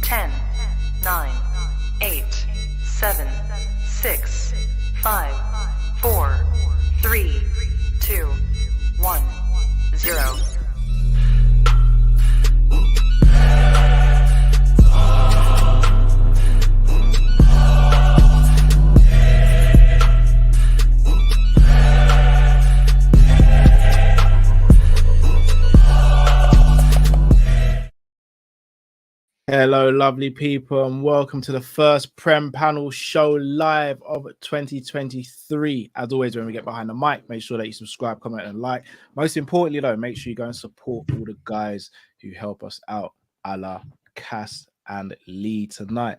10, 9, 8, 7, 6, 5, 4, 3, 2, 1, 0. Hello, lovely people, and welcome to the first Prem panel show live of 2023. As always, when we get behind the mic, make sure that you subscribe, comment, and like. Most importantly, though, make sure you go and support all the guys who help us out, a la Cass and Lee tonight.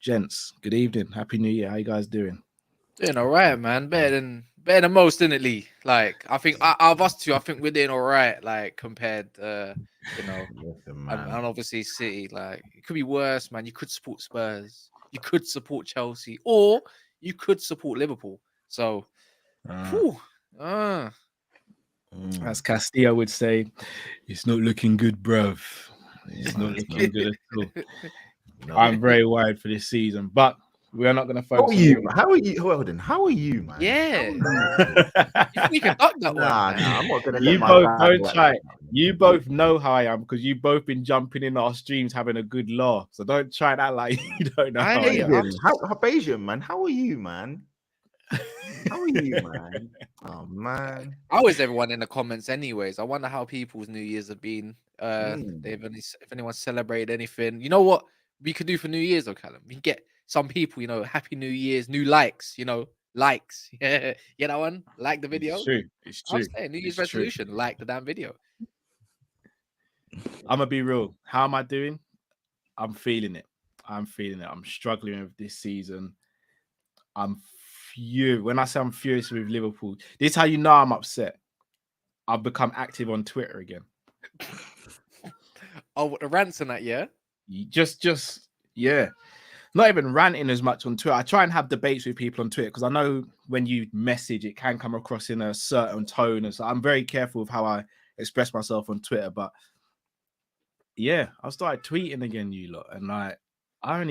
Gents, good evening. Happy New Year. How you guys doing? Doing all right, man. Better than most, isn't it, Lee? Like, I think out of us two, I think we're doing all right. Like, compared, and obviously City. Like, it could be worse, man. You could support Spurs, you could support Chelsea, or you could support Liverpool. So, as Castillo would say, it's not looking good, bruv. It's not looking good at all. No. I'm very worried for this season, but we are not going to focus. How are you? Hold on. How are you, man? Yeah. You can duck that one. I'm not going to. You both don't try. You both know how I am because you've both been jumping in our streams having a good laugh. So don't try that like you don't know how I am. Bayesian, man. How are you, man? How are you, man? Oh, man. How is everyone in the comments anyways? I wonder how people's New Year's have been. If anyone celebrated anything. You know what we could do for New Year's, though, Callum? We can get some people, Happy New Year's, new likes, likes. Yeah, get that one? Like the video. It's true. I'm saying New Year's resolution, like the damn video. I'm gonna be real. How am I doing? I'm feeling it. I'm struggling with this season. I'm furious. When I say I'm furious with Liverpool, this is how you know I'm upset. I've become active on Twitter again. Oh, what, the rants and that, yeah? Just yeah. Not even ranting as much on Twitter. I try and have debates with people on Twitter because I know when you message, it can come across in a certain tone. And so I'm very careful with how I express myself on Twitter. But yeah, I started tweeting again, you lot. And I don't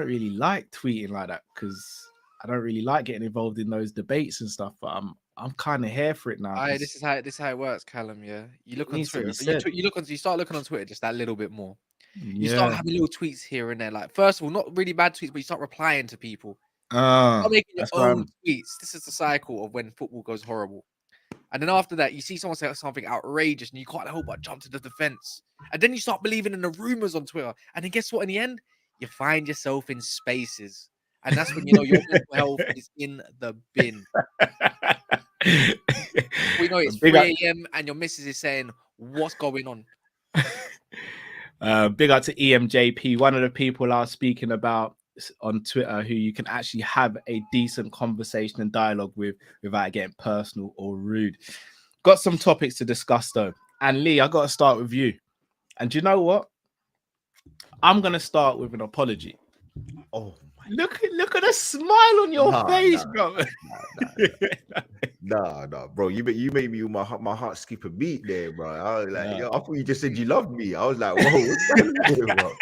really like tweeting like that because I don't really like getting involved in those debates and stuff. But I'm kind of here for it now. This is how it works, Callum. Yeah, you look on Twitter. You start looking on Twitter just that little bit more. You start having little tweets here and there. Like, first of all, not really bad tweets, but you start replying to people. Start making your own tweets. This is the cycle of when football goes horrible. And then after that, you see someone say something outrageous, and you can't help but jump to the defense. And then you start believing in the rumors on Twitter. And then guess what? In the end, you find yourself in spaces, and that's when you know your mental health is in the bin. We know it's 3 a.m. and your missus is saying, "What's going on?" Big up to EMJP, one of the people I was speaking about on Twitter who you can actually have a decent conversation and dialogue with without getting personal or rude. Got some topics to discuss though. And Lee, I got to start with you. And do you know what? I'm going to start with an apology. Oh, look at the smile on your face, bro. No, bro. You made me with my heart skip a beat there, bro. I was like, I thought you just said you loved me. I was like, whoa, what's that doing, bro?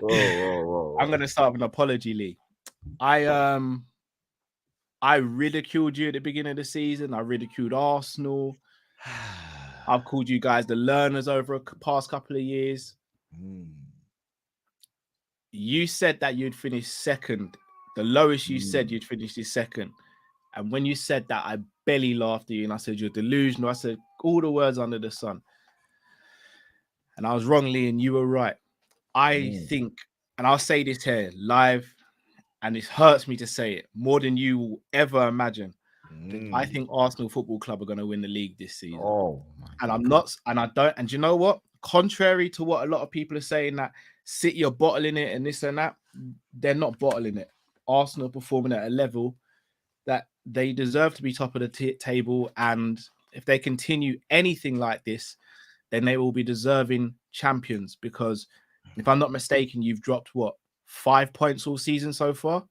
Whoa. I'm gonna start with an apology, Lee. I ridiculed you at the beginning of the season. I ridiculed Arsenal. I've called you guys the learners over the past couple of years. You said that you'd finish second. The lowest you said you'd finish is second. And when you said that, I belly laughed at you and I said, you're delusional. I said all the words under the sun. And I was wrong, Lee, and you were right. I think, and I'll say this here live, and it hurts me to say it more than you will ever imagine. I think Arsenal Football Club are going to win the league this season. And you know what? Contrary to what a lot of people are saying that City are bottling it and this and that, they're not bottling it. Arsenal are performing at a level that they deserve to be top of the table. And if they continue anything like this, then they will be deserving champions because if I'm not mistaken, you've dropped 5 points all season so far?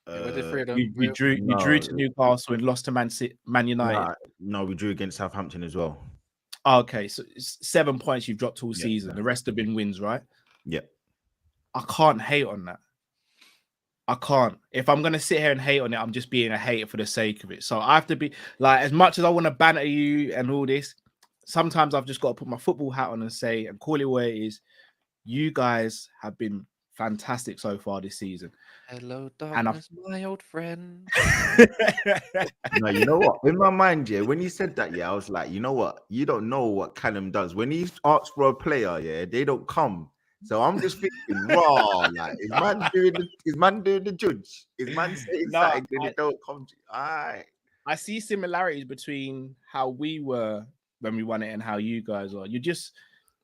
You drew to Newcastle and lost to Man United. No, we drew against Southampton as well. Okay, so it's 7 points you've dropped all Yeah, season. The rest have been wins, right? Yeah. I can't hate on that. I can't. If I'm gonna sit here and hate on it, I'm just being a hater for the sake of it. So I have to be like, as much as I want to banter you and all this, sometimes I've just got to put my football hat on and say and call it what it is. You guys have been fantastic so far this season. Hello, darkness, my old friend. No, you know what? In my mind, yeah, when you said that, yeah, I was like, you know what? You don't know what Callum does. When he asks for a player, yeah, they don't come. So I'm just thinking, raw, like, is man doing the judge? Is man saying something then it don't come to all right. I see similarities between how we were when we won it and how you guys are.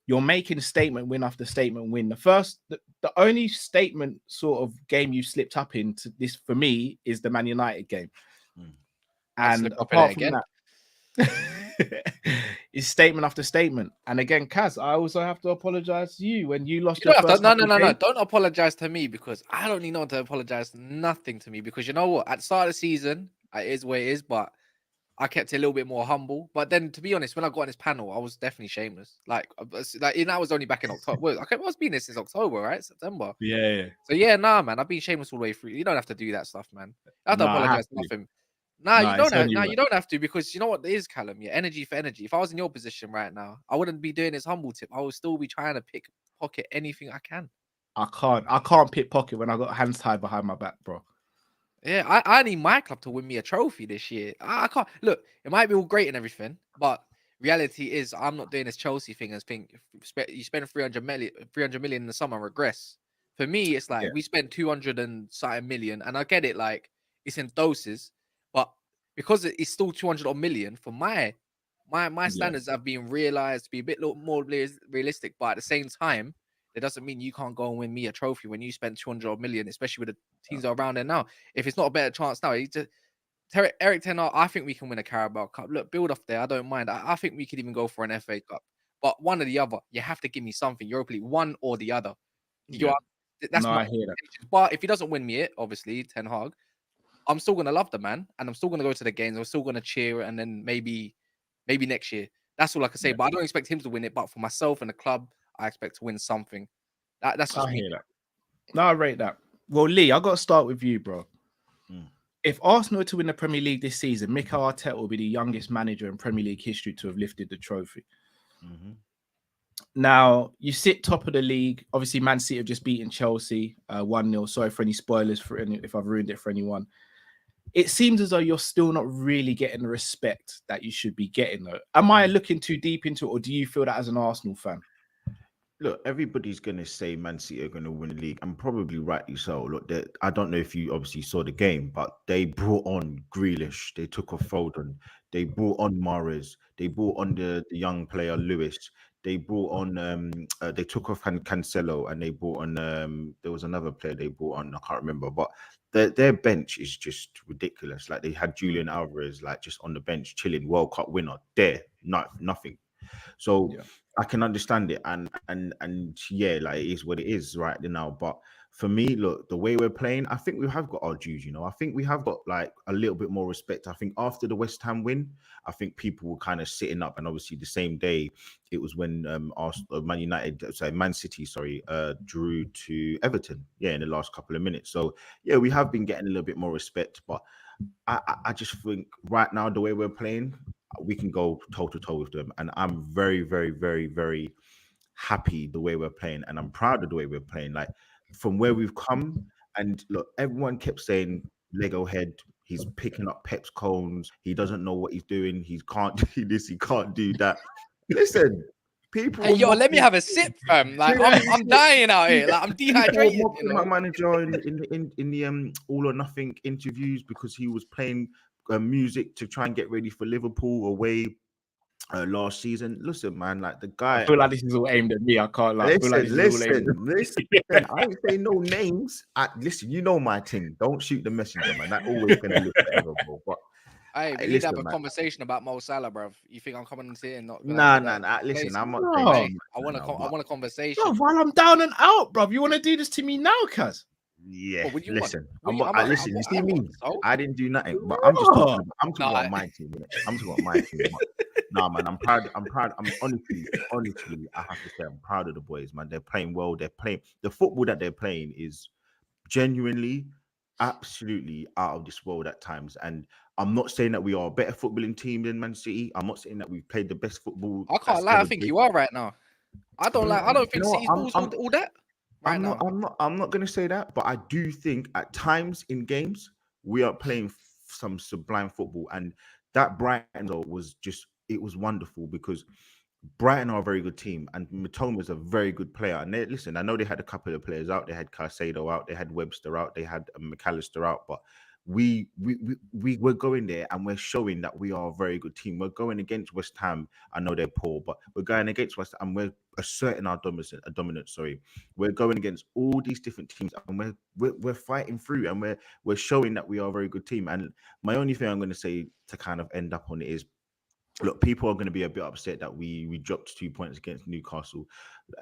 You're making statement win after statement win. The only statement sort of game you slipped up into this for me is the Man United game. And apart from that, it's statement after statement. And again, Kaz, I also have to apologize to you when you lost your first. No. Don't apologize to me because I don't need no one to apologize nothing to me because you know what? At the start of the season, it is where it is, but I kept it a little bit more humble. But then, to be honest, when I got on this panel, I was definitely shameless. Like that was only back in October. I was being this since October, right? September. Yeah. So yeah, nah, man, I've been shameless all the way through. You don't have to do that stuff, man. I have to apologize for nothing. You don't have to because you know what it is, Callum. Yeah, energy for energy. If I was in your position right now, I wouldn't be doing this humble tip. I would still be trying to pocket anything I can. I can't pickpocket when I got hands tied behind my back, bro. Yeah, I need my club to win me a trophy this year. I can't look. It might be all great and everything, but reality is I'm not doing this Chelsea thing and think you spend 300 million in the summer and regress. For me, it's like we spent 200 and something million, and I get it, like it's in doses, but because it's still 200 odd million for my standards have been realized to be a bit more realistic, but at the same time, it doesn't mean you can't go and win me a trophy when you spend 200 odd million, especially with the teams that are around there now. If it's not a better chance now, Eric Ten Hag, I think we can win a Carabao Cup. Look, build off there. I don't mind. I think we could even go for an FA Cup. But one or the other, you have to give me something. Europa League, one or the other. I hear that. But if he doesn't win me it, obviously, Ten Hag, I'm still going to love the man. And I'm still going to go to the games. I'm still going to cheer. And then maybe next year. That's all I can say. But I don't expect him to win it. But for myself and the club, I expect to win something. That's just me. That. No, I rate that. Well, Lee, I got to start with you, bro. If Arsenal were to win the Premier League this season, Mikel Arteta will be the youngest manager in Premier League history to have lifted the trophy. Now, you sit top of the league. Obviously, Man City have just beaten Chelsea 1-0. Sorry for any spoilers if I've ruined it for anyone. It seems as though you're still not really getting the respect that you should be getting, though. Am I looking too deep into it, or do you feel that as an Arsenal fan? Look, everybody's going to say Man City are going to win the league, and probably rightly so. Look, I don't know if you obviously saw the game, but they brought on Grealish, they took off Foden, they brought on Mahrez, they brought on the young player Lewis, they brought on they took off Cancelo, and they brought on there was another player they brought on, I can't remember, but their bench is just ridiculous. Like they had Julian Alvarez like just on the bench chilling, World Cup winner, nothing. So I can understand it, and yeah, like it is what it is right now. But for me, look, the way we're playing, I think we have got our dues. I think we have got like a little bit more respect. I think after the West Ham win, I think people were kind of sitting up, and obviously the same day it was when Man City drew to Everton, in the last couple of minutes. So yeah, we have been getting a little bit more respect, but I just think right now the way we're playing, we can go toe to toe with them, and I'm very, very, very, very happy the way we're playing, and I'm proud of the way we're playing. Like from where we've come, and look, everyone kept saying Lego head. He's picking up Pep's cones. He doesn't know what he's doing. He can't do this. He can't do that. Listen, people. Hey, let me have a sip, fam. Like I'm dying out here. Like I'm dehydrated. My manager in the All or Nothing interviews because he was playing music to try and get ready for Liverpool away last season. Listen, man, like the guy. I feel like this is all aimed at me. I can't lie. Listen. I ain't say no names. Listen, you know my thing. Don't shoot the messenger, man. That always gonna look terrible. But hey, we need to have a conversation about Mo Salah, bruv. You think I'm coming into here and not? Nah. Listen, I'm not. I want a conversation. Bro, while I'm down and out, bruv, you want to do this to me now, cuz? Yeah, What would you want? listen. Listen. You see me? So? I didn't do nothing, but I'm just talking. Bro. I'm talking about my team. Innit? I'm talking about my team. But, nah, man. I'm proud. I'm proud. I'm honestly, I have to say, I'm proud of the boys, man. They're playing well. They're playing the football that they're playing is genuinely, absolutely out of this world at times. And I'm not saying that we are a better footballing team than Man City. I'm not saying that we've played the best football. I can't lie. I think you are right now. I don't You think know what? City's balls all that right now. I'm not gonna say that, but I do think at times in games we are playing some sublime football, and that Brighton though was just it was wonderful because Brighton are a very good team, and Matoma's a very good player. And listen, I know they had a couple of players out. They had Caicedo out, they had Webster out, they had McAllister out, but we were going there and we're showing that we are a very good team. We're going against West Ham. I know they're poor, but we're going against West Ham and we're asserting our dominance. Sorry, we're going against all these different teams and we're fighting through and we're showing that we are a very good team. And my only thing I'm going to say to kind of end up on it is, look, people are going to be a bit upset that we dropped 2 points against Newcastle,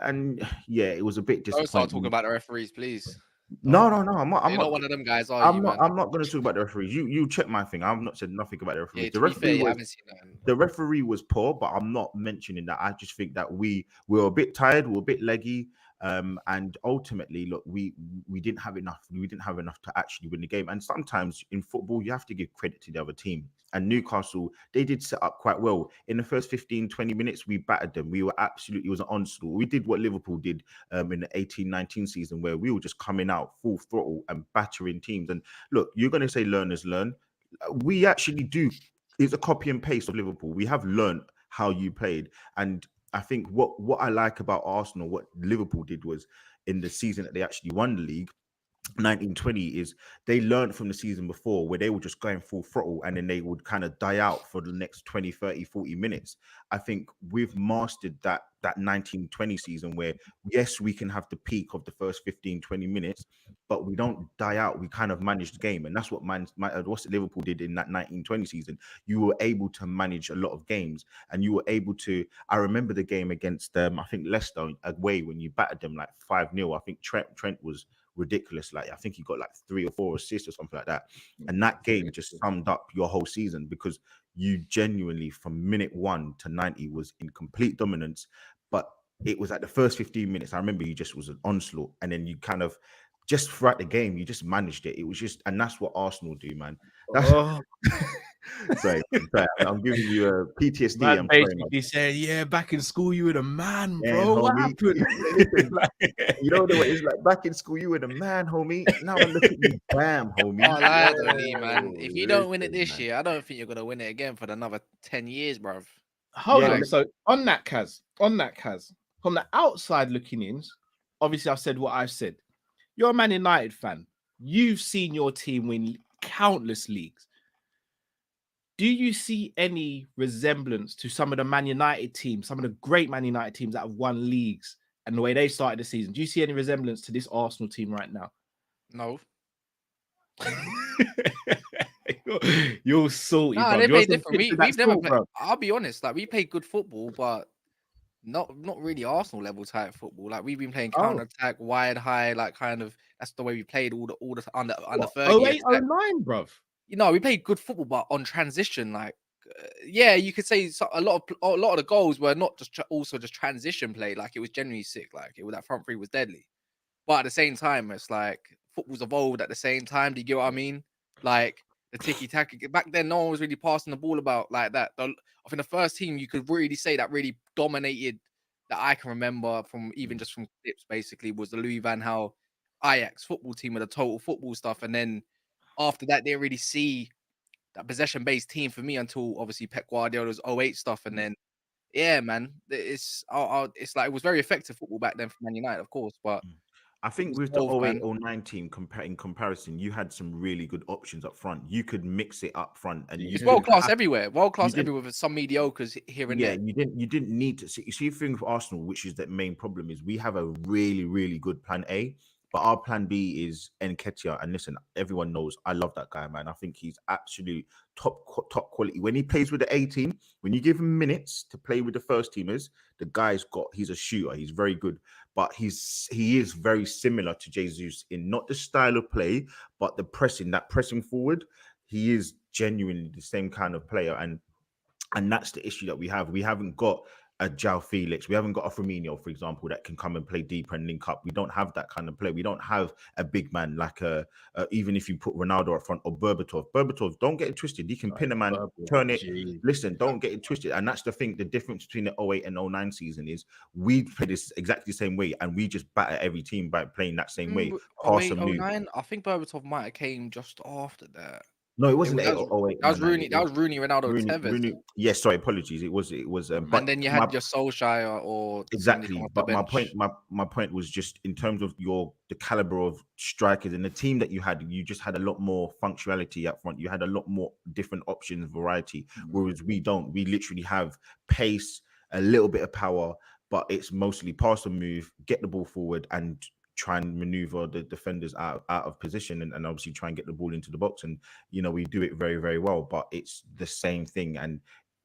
and yeah, it was a bit disappointing. Don't start talking about the referees, please. No. I'm You're not one of them guys, are you, man? I'm not going to talk about the referees. You check my thing. I've not said nothing about the referees. Yeah, The to be fair, referee I haven't seen that. the referee was poor, but I'm not mentioning that. I just think that we were a bit tired, we were a bit leggy, and ultimately, look, we didn't have enough. We didn't have enough to actually win the game. And sometimes in football, you have to give credit to the other team. And Newcastle, they did set up quite well. In the first 15, 20 minutes, we battered them. We were absolutely, it was an onslaught. We did what Liverpool did in the 18-19 season, where we were just coming out full throttle and battering teams. And look, you're going to say learners learn. We actually do. It's a copy and paste of Liverpool. We have learned how you played. And I think what I like about Arsenal, what Liverpool did was in the season that they actually won the league, 1920, is they learned from the season before where they were just going full throttle and then they would kind of die out for the next 20, 30, 40 minutes. I think we've mastered that 1920 season where, yes, we can have the peak of the first 15, 20 minutes, but we don't die out. We kind of manage the game. And that's what what Liverpool did in that 1920 season. You were able to manage a lot of games and you were able to, I remember the game against I think Leicester away when you battered them like 5-0. I think Trent was ridiculous. Like I think he got like 3 or 4 assists or something like that. And that game just summed up your whole season because you genuinely from minute 1 to 90 was in complete dominance. But it was at the first 15 minutes, I remember you just was an onslaught. And then you kind of just throughout the game, you just managed it. It was just, and that's what Arsenal do, man. That's sorry, I'm giving you a PTSD. Man I'm basically said, yeah, back in school you were the man, bro. Yeah, what happened? You know what it's like back in school, you were the man, homie. Now I look at you, bam, homie. Oh, lie, man. If you don't win it this year, I don't think you're gonna win it again for another 10 years, bruv. Hold on. So on that, Kaz, from the outside looking in, obviously I've said what I've said. You're a Man United fan. You've seen your team win countless leagues. Do you see any resemblance to some of the Man United teams, some of the great Man United teams that have won leagues and the way they started the season? Do you see any resemblance to this Arsenal team right now? No. You're salty, nah, bro. they play different. We've never played. I'll be honest, like we played good football, but not really Arsenal level type football. Like we've been playing counter attack, wide, high, like kind of that's the way we played all the under 30. 08, 09, bruv. You know, we played good football, but on transition, like yeah, you could say a lot of the goals were not just also just transition play. Like it was genuinely sick. Like that front three was deadly. But at the same time, it's like football's evolved at the same time. Do you get what I mean? Like the tiki-taka. Back then, no one was really passing the ball about like that. I think the first team you could really say that really dominated that I can remember from even just from clips basically was the Louis van Gaal Ajax football team with the total football stuff. And then after that, they didn't really see that possession-based team for me until obviously Pep Guardiola's 08 stuff. And then, yeah, man, it's like it was very effective football back then for Man United, of course. But I think with the 08-09 team, in comparison, you had some really good options up front. You could mix it up front, and it's world class everywhere. World class everywhere with some mediocres here and there. Yeah, you didn't need to see. The thing with Arsenal, which is the main problem, is we have a really, really good plan A, but our plan B is Nketiah. And listen, everyone knows I love that guy, man. I think he's absolute top quality. When he plays with the A team, when you give him minutes to play with the first teamers, the guy's he's a shooter. He's very good. but he is very similar to Jesus in not the style of play, but the pressing forward. He is genuinely the same kind of player, and that's the issue that we have. We haven't got a João Felix. We haven't got a Firmino, for example, that can come and play deeper and link up. We don't have that kind of play. We don't have a big man like even if you put Ronaldo up front or Berbatov. Berbatov, don't get it twisted. He can pin a man, turn it. Listen, don't get it twisted. And that's the thing. The difference between the 08 and 09 season is we play this exactly the same way, and we just batter every team by playing that same way. 08, 09, I think Berbatov might have came just after that. No, it wasn't 08. That was Rooney. That was Rooney, Ronaldo, Tevez. Yes, sorry, apologies. It was. But and then you had your Solskjaer or exactly. But my point was just in terms of the caliber of strikers and the team that you had. You just had a lot more functionality up front. You had a lot more different options, variety. Whereas we don't. We literally have pace, a little bit of power, but it's mostly pass and move, get the ball forward, and try and maneuver the defenders out of position and obviously try and get the ball into the box. And we do it very, very well, but it's the same thing. And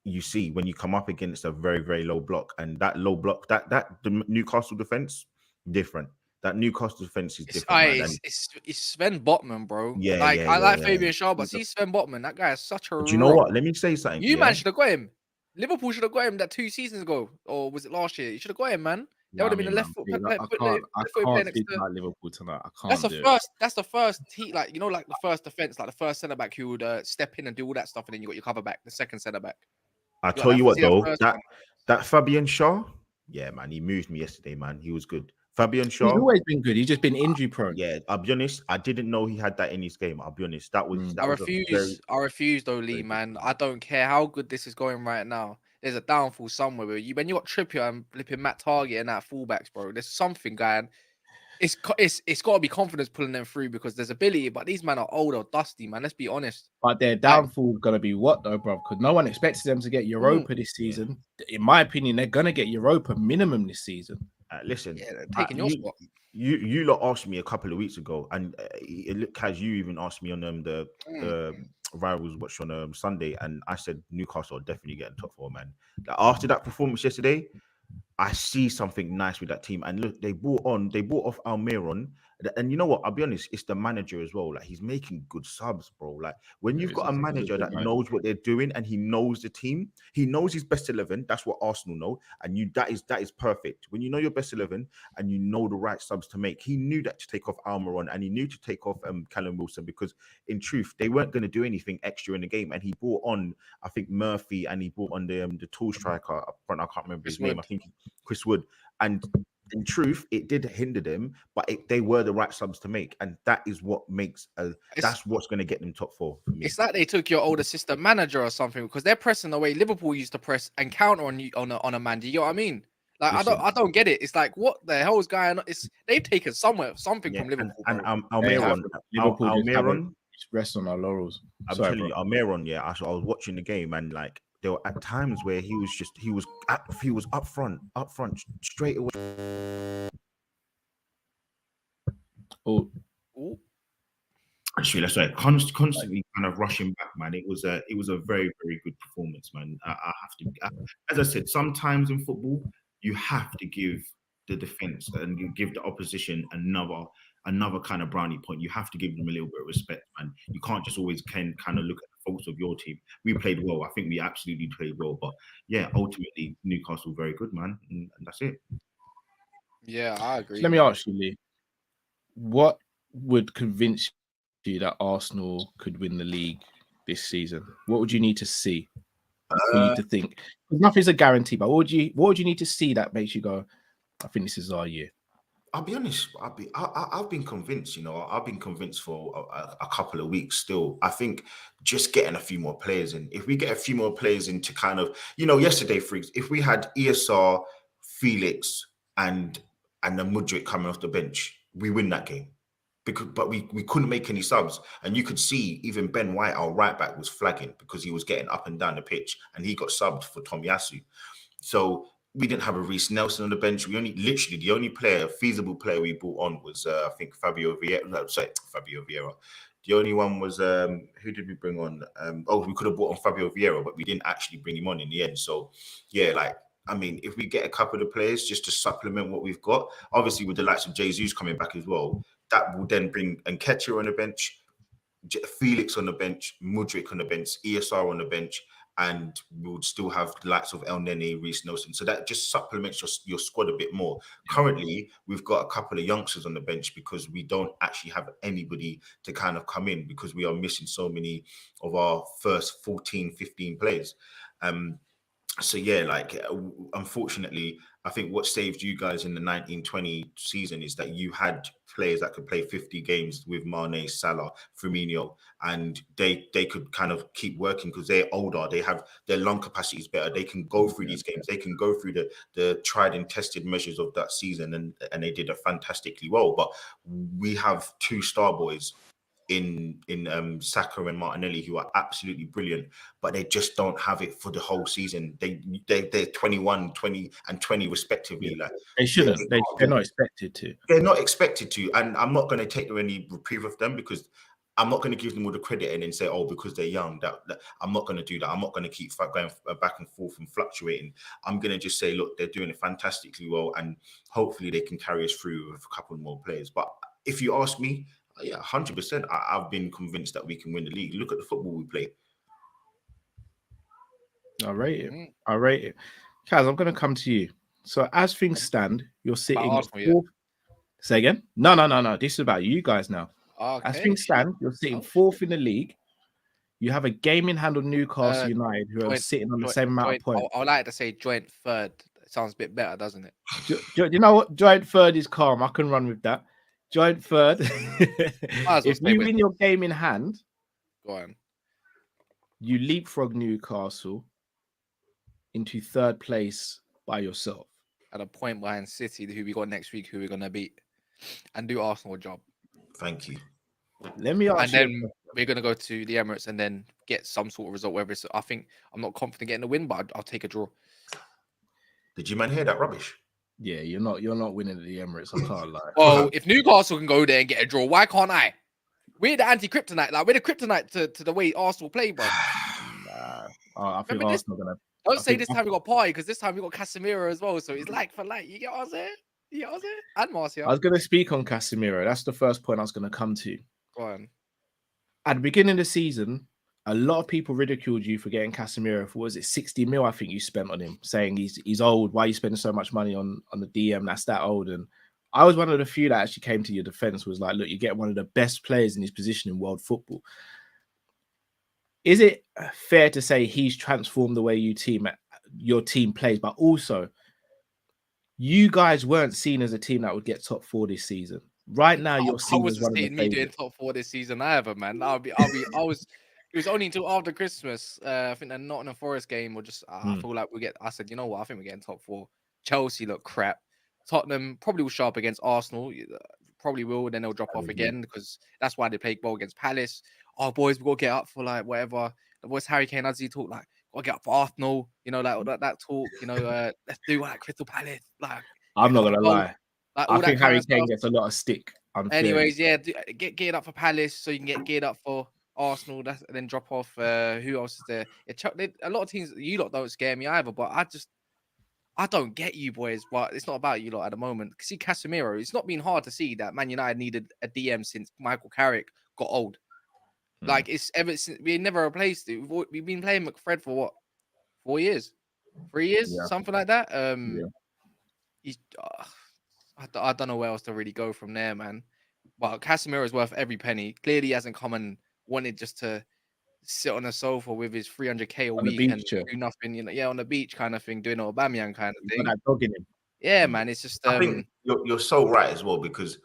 you see when you come up against a very, very low block, and that low block, that the Newcastle defense different. That Newcastle defense is different. It's Sven Botman, bro. Yeah, I like Fabian Schär, but see Sven Botman, that guy is such a. Do you know what? Let me say something. Man should have got him. Liverpool should have got him that 2 seasons ago, or was it last year? You should have got him, man. That would have been a left foot. I can't speak about Liverpool tonight. I can't. That's the first like the first defense, like the first centre back who would step in and do all that stuff, and then you got your cover back, the second centre back. I tell you what though, that Fabian Schär, yeah, man, he moved me yesterday, man. He was good. Fabian Schär, he's always been good. He's just been injury prone. Yeah, I'll be honest. I didn't know he had that in his game. I'll be honest. I refuse though, Lee, man. I don't care how good this is going right now. There's a downfall somewhere. When you got Trippier and flipping Matt Target and that fullbacks, bro, there's something going. It's got to be confidence pulling them through because there's ability, but these men are old or dusty, man. Let's be honest. But their downfall gonna be what though, bro? Because no one expected them to get Europa this season. In my opinion, they're gonna get Europa minimum this season. Listen, they're taking your spot. You lot asked me a couple of weeks ago, and Kaz, you even asked me on the Rivals watch on Sunday, and I said Newcastle are definitely getting top 4, man. After that performance yesterday, I see something nice with that team. And look, they brought off Almiron. And you know what? I'll be honest, it's the manager as well. Like, he's making good subs, bro. Like, when you've got a manager that knows what they're doing and he knows the team, he knows his best 11. That's what Arsenal know. And that is perfect. When you know your best 11 and you know the right subs to make, he knew that to take off Almiron and he knew to take off Callum Wilson, because in truth, they weren't going to do anything extra in the game. And he brought on, I think, Murphy, and he brought on the tall striker up front. I can't remember his name. I think Chris Wood. And in truth, it did hinder them, but they were the right subs to make, and that is what makes that's what's going to get them top 4 for me. It's like they took your old assistant manager or something, because they're pressing the way Liverpool used to press and counter on a man. Do you know what I mean? Like, listen, I don't get it. It's like, what the hell is going on? They've taken something from Liverpool. And Almiron rest on our laurels. I'm telling you, Almiron. Yeah, I was watching the game, and like, there were at times where he was up front straight away. Oh, actually, that's right. Constantly kind of rushing back, man. It was a very, very good performance, man. I have to, as I said, sometimes in football you have to give the defense and you give the opposition another kind of brownie point. You have to give them a little bit of respect, man. You can't just always kind of look at the faults of your team. We played well. I think we absolutely played well. But yeah, ultimately, Newcastle very good, man. And that's it. Yeah, I agree. So let me ask you, Lee, what would convince you that Arsenal could win the league this season? What would you need to see for you to think? Nothing's a guarantee, but what would you need to see that makes you go, I think this is our year? I'll be honest. I've been convinced. I've been convinced for a couple of weeks still. I think just getting a few more players in. If we get a few more players in to kind of, yesterday, freaks. If we had ESR, Felix, and the Mudryk coming off the bench, we win that game. But we couldn't make any subs, and you could see even Ben White, our right back, was flagging because he was getting up and down the pitch, and he got subbed for Tomiyasu. So we didn't have a Reece Nelson on the bench. The only feasible player we brought on was I think Fabio Vieira. No, sorry, Fabio Vieira. The only one was who did we bring on? We could have brought on Fabio Vieira, but we didn't actually bring him on in the end. So yeah, like I mean, if we get a couple of players just to supplement what we've got, obviously with the likes of Jesus coming back as well, that will then bring Nketiah on the bench, Felix on the bench, Mudryk on the bench, ESR on the bench, and we would still have the likes of El Nene, Reece Nelson. So that just supplements your squad a bit more. Currently, we've got a couple of youngsters on the bench because we don't actually have anybody to kind of come in because we are missing so many of our first 14, 15 players. So yeah, like unfortunately, I think what saved you guys in the 1920 season is that you had players that could play 50 games with Mane, Salah, Firmino, and they could kind of keep working because they're older. They have their lung capacity is better. They can go through these games. They can go through the tried and tested measures of that season, and they did it fantastically well. But we have two star boys in Saka and Martinelli who are absolutely brilliant, but they just don't have it for the whole season. They're 21, 20 and 20 respectively. Like they shouldn't. They're not expected to. They're not expected to, and I'm not going to take any reprieve of them because I'm not going to give them all the credit and then say, oh, because they're young. That I'm not going to do that. I'm not going to keep going back and forth and fluctuating. I'm going to just say, look, they're doing it fantastically well, and hopefully they can carry us through with a couple more players. But if you ask me, yeah, 100%. I've been convinced that we can win the league. Look at the football we play. I rate it. Kaz, I'm going to come to you. So as things stand, you're sitting fourth. Say again? No. This is about you guys now. Okay. As things stand, you're sitting fourth in the league. You have a game in hand on Newcastle United, who are sitting on the same amount of points. I like to say joint third. It sounds a bit better, doesn't it? You know what? Joint third is calm. I can run with that. Joint third. If you win your game in hand, go on. You leapfrog Newcastle into third place by yourself. At a point behind City, who we got next week, who we're going to beat, and do Arsenal a job. Thank you. Let me ask you. And then we're going to go to the Emirates and then get some sort of result. Whether it's, I think I'm not confident getting a win, but I'll take a draw. Did you man hear that rubbish? Yeah, you're not winning at the Emirates. I can't lie. Well, if Newcastle can go there and get a draw, why can't I? We're the anti-kryptonite. Like we're the kryptonite to the way Arsenal play, bro. I think Arsenal gonna. Don't say this time we got Party because this time we got Casemiro as well. So it's like for like. You get what I'm saying? And Martial. I was going to speak on Casemiro. That's the first point I was going to come to. Go on. At the beginning of the season, a lot of people ridiculed you for getting Casemiro for, was it 60 mil? I think you spent on him, saying he's old. Why are you spending so much money on the DM? That's that old. And I was one of the few that actually came to your defense, was like, look, you get one of the best players in his position in world football. Is it fair to say he's transformed the way your team plays, but also you guys weren't seen as a team that would get top 4 this season? Right now, you're seen as one of the me doing top 4 this season either, man. It was only until after Christmas. I think the Nottingham Forest game, or just I feel like I said, you know what? I think we're getting top 4. Chelsea look crap. Tottenham probably will show up against Arsenal. Probably will, then they'll drop off again because that's why they play well against Palace. Oh, boys, we got to get up for like whatever. The boys Harry Kane, as he talk, like, got to get up for Arsenal. You know, like that talk. You know, let's do like Crystal Palace. Like, I'm not gonna lie. Like, I think Harry Kane gets a lot of stick. Anyways, yeah, get geared up for Palace so you can get geared up for Arsenal. And then drop off. Who else is there? A lot of teams. You lot don't scare me either, but I don't get you boys, but it's not about you lot at the moment. See, Casemiro, it's not been hard to see that Man United needed a DM since Michael Carrick got old. Like, it's ever since we never replaced it. We've been playing McFred for what, 4 years, 3 years, something like that. I don't know where else to really go from there, man. But Casemiro is worth every penny. Clearly, he hasn't come and wanted just to sit on a sofa with his 300k a week and do nothing, you know, on the beach kind of thing, doing an Aubameyang kind of thing. That dog in him. Yeah, man, it's just. I think you're so right as well, because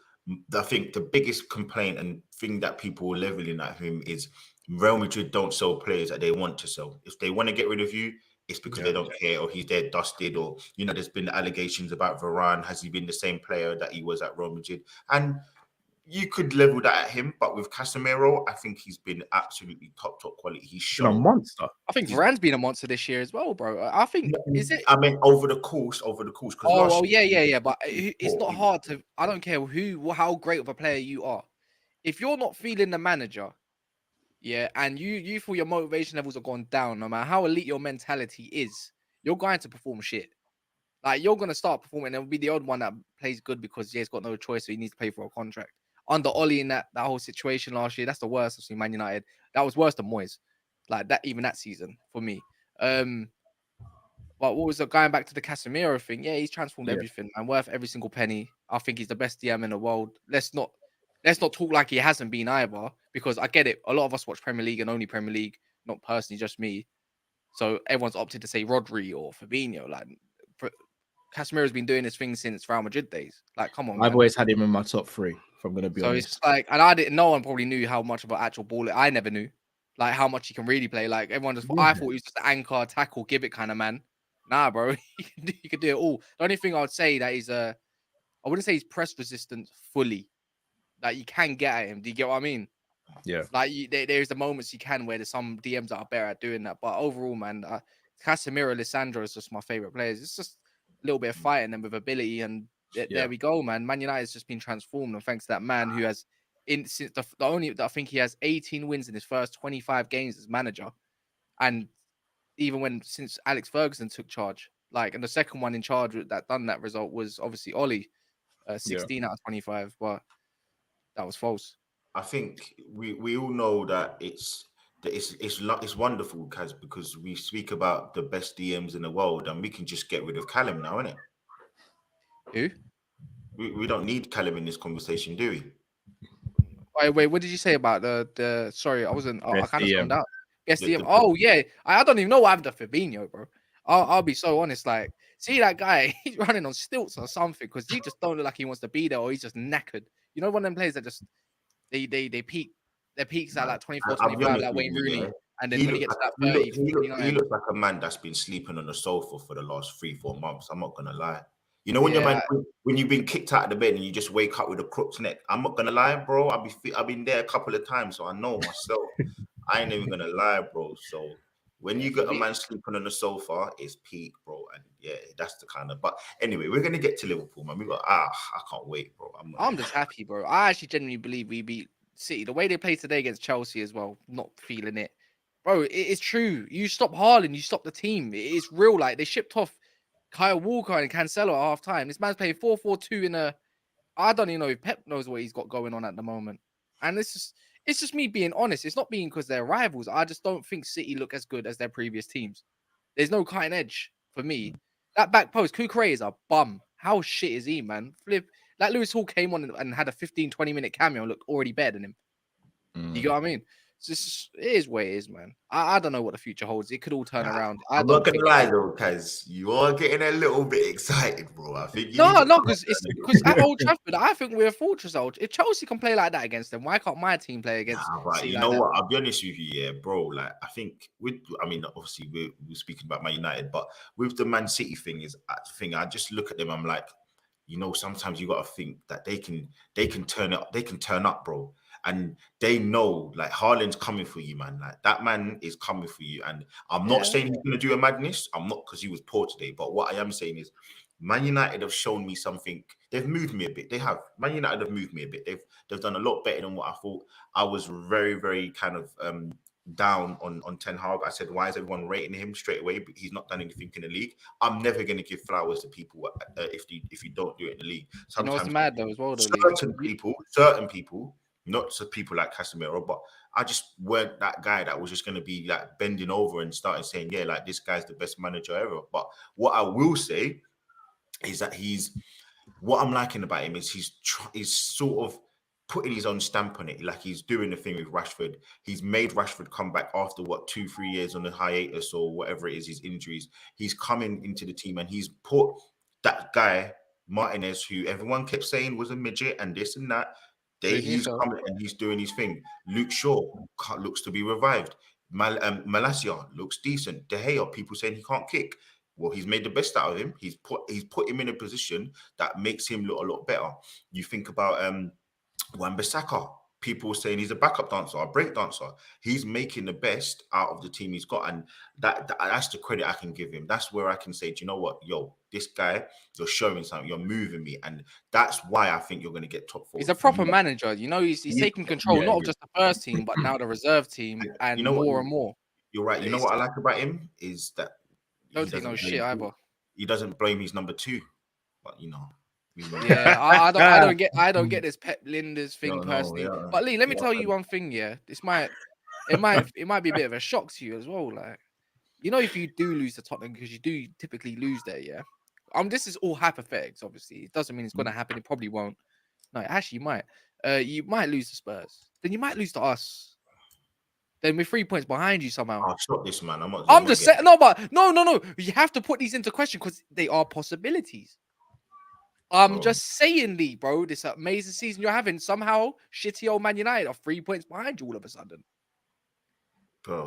I think the biggest complaint and thing that people are leveling at him is Real Madrid don't sell players that they want to sell. If they want to get rid of you, it's because they don't care, or he's there dusted, or, you know, there's been allegations about Varane. Has he been the same player that he was at Real Madrid? And you could level that at him, but with Casemiro, I think he's been absolutely top quality. He's shown a monster. I think Varane's been a monster this year as well, bro. I think is it? I mean, over the course. Oh, yeah. But it's not hard to. I don't care how great of a player you are. If you're not feeling the manager, and you feel your motivation levels have gone down, no matter how elite your mentality is, you're going to perform shit. Like you're gonna start performing, and will be the odd one that plays good because he's got no choice, so he needs to pay for a contract. Under Ollie in that whole situation last year, that's the worst I've seen Man United. That was worse than Moyes, like that even that season for me. But what was going back to the Casemiro thing? Yeah, he's transformed everything and worth every single penny. I think he's the best DM in the world. Let's not talk like he hasn't been either, because I get it. A lot of us watch Premier League and only Premier League, not personally, just me. So everyone's opted to say Rodri or Fabinho. Like Casemiro's been doing this thing since Real Madrid days. Like, come on, I've always had him in my top 3. If I'm gonna be honest. So it's like, and I didn't. No one probably knew how much of an actual baller. I never knew, like how much he can really play. Like everyone just, I thought he was just an anchor, tackle, give it kind of man. Nah, bro, he can do it all. The only thing I would say that is, I wouldn't say he's press resistant fully. Like you can get at him. Do you get what I mean? Yeah. Like there's the moments you can where there's some DMs that are better at doing that. But overall, man, Casemiro, Lisandro is just my favorite players. It's just a little bit of fighting them with ability, and there we go, man. Man United's just been transformed, and thanks to that man who has, since the only, I think he has 18 wins in his first 25 games as manager, and even since Alex Ferguson took charge, like, and the second one in charge that done that result was obviously Ollie, 16 out of 25, but that was false. I think we all know that it's wonderful, Kaz, because we speak about the best DMs in the world, and we can just get rid of Callum now, innit? Who? We don't need Callum in this conversation, do we? Wait, what did you say about the? Sorry, I wasn't. I kind of zoned out. Best DM. The, Oh yeah, I don't even know what happened to Fabinho, bro. I'll be so honest. Like, see that guy, he's running on stilts or something, because he just don't look like he wants to be there, or he's just knackered. You know, one of them players that just they peak. Their peaks at like 24, 25, like Wayne Rooney, and then when he gets to that 30, he looks like a man that's been sleeping on the sofa for the last 3-4 months. I'm not gonna lie. You know, when you've been kicked out of the bed and you just wake up with a crooked neck. I'm not gonna lie, bro. I've been there a couple of times, so I know myself. I ain't even gonna lie, bro. So when you got a man sleeping on the sofa, it's peak, bro. And yeah, that's the kind of. But anyway, we're gonna get to Liverpool, man. I can't wait, bro. I'm just happy, bro. I actually genuinely believe we beat City. The way they played today against Chelsea as well, not feeling it, bro. It's true. You stop Haaland, you stop the team. It's real. Like, they shipped off Kyle Walker and Cancelo at half time. This man's playing 4-4-2 in a. I don't even know if Pep knows what he's got going on at the moment. And it's just me being honest. It's not being because they're rivals. I just don't think City look as good as their previous teams. There's no cutting edge for me. That back post, Kukurea is a bum. How shit is he, man? Flip. Like, Lewis Hall came on and had a 15-20 minute cameo and looked already better than him. You get what I mean? It is what it is, man. I don't know what the future holds. It could all turn around. I'm not gonna lie though, because you are getting a little bit excited, bro. I think because at Old Trafford, I think we're a fortress. If Chelsea can play like that against them, why can't my team play against? Right. You know what? I'll be honest with you, yeah, bro. Like, I think obviously we're speaking about Man United, but with the Man City thing I just look at them. I'm like, you know, sometimes you got to think that they can turn up, bro. And they know, like, Haaland's coming for you, man. Like, that man is coming for you. And I'm not saying he's going to do a madness. I'm not, because he was poor today. But what I am saying is, Man United have shown me something. They've moved me a bit. They have. Man United have moved me a bit. They've done a lot better than what I thought. I was very, very kind of down on Ten Hag. I said, why is everyone rating him straight away? But he's not done anything in the league. I'm never going to give flowers to people if you don't do it in the league. Sometimes, you know, it's mad though as well. Certain people. Not to people like Casemiro, but I just weren't that guy that was just going to be like bending over and starting saying, yeah, like, this guy's the best manager ever. But what I will say is that what I'm liking about him is he's sort of putting his own stamp on it. Like, he's doing the thing with Rashford. He's made Rashford come back after 2-3 years on the hiatus or whatever it is, his injuries. He's coming into the team and he's put that guy, Martinez, who everyone kept saying was a midget and this and that. He's coming and he's doing his thing. Luke Shaw looks to be revived. Malacia looks decent. De Gea, people saying he can't kick. Well, he's made the best out of him. He's put him in a position that makes him look a lot better. You think about Wan-Bissaka. People saying he's a backup dancer, a break dancer. He's making the best out of the team he's got, and that's the credit I can give him. That's where I can say, do you know what, yo, this guy, you're showing something, you're moving me, and that's why I think you're going to get top 4. He's a proper manager, you know. He's taking control, not of just the first team, but now the reserve team, and you know more and more. You're right. You know what I like about him is that don't take no shit either. he doesn't blame his number 2. But you know. Yeah, I don't get this Pep Linders thing personally. Yeah. But Lee, let me tell you one thing. Yeah, it might be a bit of a shock to you as well. Like, you know, if you do lose to Tottenham, because you do typically lose there, yeah. This is all hypothetics. Obviously, it doesn't mean it's going to happen. It probably won't. No, it actually might. You might lose to Spurs. Then you might lose to us. Then we're 3 points behind you somehow. I'll stop this, man. I'm just saying. No, but no. You have to put these into question because they are possibilities. I'm just saying, Lee, bro. This amazing season you're having, somehow shitty old Man United are 3 points behind you all of a sudden. Bro,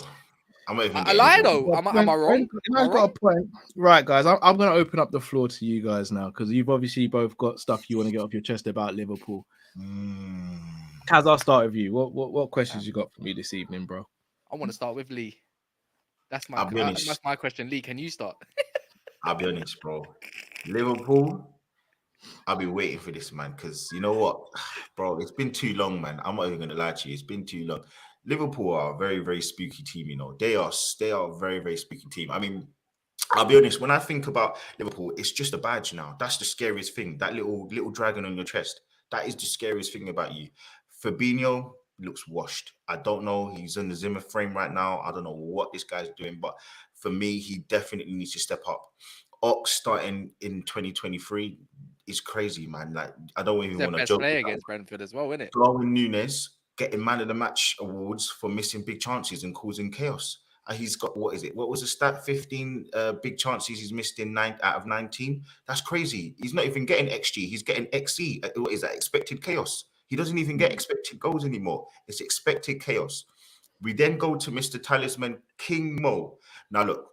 I'm not even. I lie though. Am I wrong? I've got a point. Right, guys. I'm going to open up the floor to you guys now because you've obviously both got stuff you want to get off your chest about Liverpool. Kaz, I'll start with you. What questions you got for me this evening, bro? I want to start with Lee. That's my question. Lee, can you start? I'll be honest, bro. Liverpool. I'll be waiting for this, man, because you know what, bro, it's been too long, man. I'm not even gonna lie to you. It's been too long. Liverpool are a very, very spooky team, you know. They are a very, very spooky team. I mean, I'll be honest, when I think about Liverpool, it's just a badge now. That's the scariest thing. That little dragon on your chest. That is the scariest thing about you. Fabinho looks washed. I don't know. He's in the Zimmer frame right now. I don't know what this guy's doing, but for me, he definitely needs to step up. Ox starting in 2023 is crazy, man. Like, I don't even want to joke. Play against Brentford as well, isn't it? Darwin Núñez getting man of the match awards for missing big chances and causing chaos. He's got, what is it? What was the stat? 15 big chances he's missed in 9 out of 19. That's crazy. He's not even getting XG. He's getting XE. What is that? Expected chaos. He doesn't even get expected goals anymore. It's expected chaos. We then go to Mr. Talisman King Mo. Now look,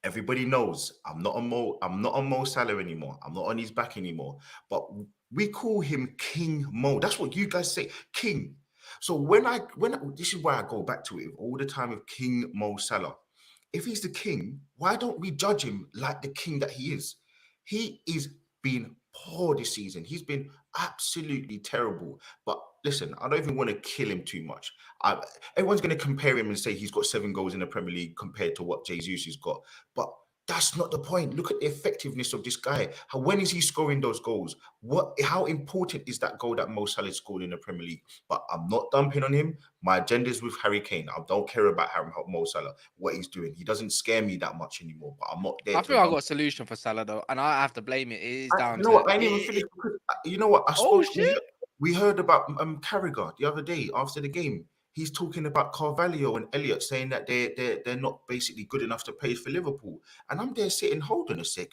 everybody knows I'm not on Mo Salah anymore. I'm not on his back anymore. But we call him King Mo. That's what you guys say, King. So when this is why I go back to it all the time with King Mo Salah. If he's the king, why don't we judge him like the king that he is? He is being poor this season. He's been absolutely terrible. But listen, I don't even want to kill him too much. Everyone's going to compare him and say he's got 7 goals in the Premier League compared to what Jesus has got. But that's not the point. Look at the effectiveness of this guy. When is he scoring those goals? How important is that goal that Mo Salah scored in the Premier League? But I'm not dumping on him. My agenda is with Harry Kane. I don't care about Mo Salah, what he's doing. He doesn't scare me that much anymore. But I'm not there. I feel I got a solution for Salah though, and I have to blame it. It is down to. I didn't even finish. You know what? We heard about Carragher the other day after the game. He's talking about Carvalho and Elliott, saying that they're not basically good enough to play for Liverpool. And I'm there sitting, hold on a sec.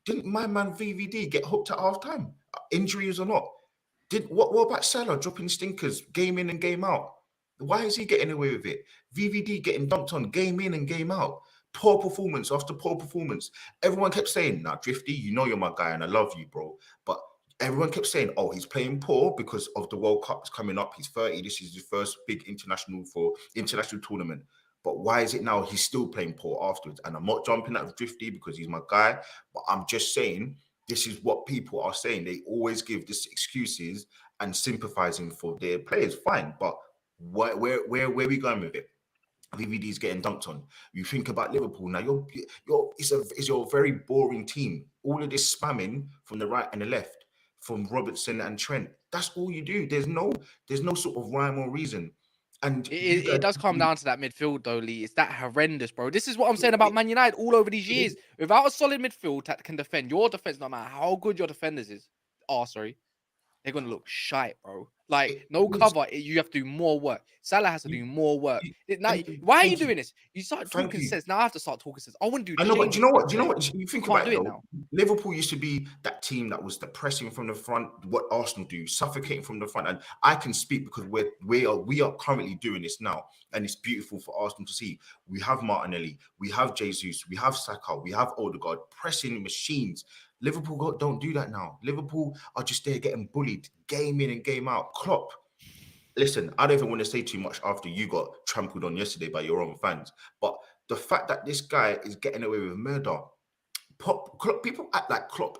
Didn't my man VVD get hooked at half time? Injuries or not? What about Salah dropping stinkers game in and game out? Why is he getting away with it? VVD getting dumped on game in and game out. Poor performance after poor performance. Everyone kept saying, now, Drifty, you know you're my guy and I love you, bro. But everyone kept saying, oh, he's playing poor because of the World Cup coming up. He's 30. This is his first big international tournament. But why is it now he's still playing poor afterwards? And I'm not jumping at Drifty because he's my guy. But I'm just saying this is what people are saying. They always give this excuses and sympathizing for their players. Fine. But where are we going with it? VVD's getting dunked on. You think about Liverpool now. It's your very boring team. All of this spamming from the right and the left, from Robertson and Trent. That's all you do. There's no sort of rhyme or reason. And it does come down to that midfield, though, Lee. It's that horrendous, bro. This is what I'm saying about Man United all over these years. Without a solid midfield that can defend, your defense, no matter how good your defenders they're going to look shite, bro. Like, no cover. You have to do more work. Salah has to do more work. Now, why are you doing this? You start talking sense. Now I have to start talking sense. I wouldn't do this. I know, but do you know what? You think about it, though. Liverpool used to be that team that was the pressing from the front, what Arsenal do, suffocating from the front. And I can speak because we are currently doing this now. And it's beautiful for Arsenal to see. We have Martinelli, we have Jesus, we have Saka, we have Odegaard, pressing machines. Liverpool don't do that now. Liverpool are just there getting bullied, game in and game out. Klopp, listen, I don't even want to say too much after you got trampled on yesterday by your own fans. But the fact that this guy is getting away with murder, people act like Klopp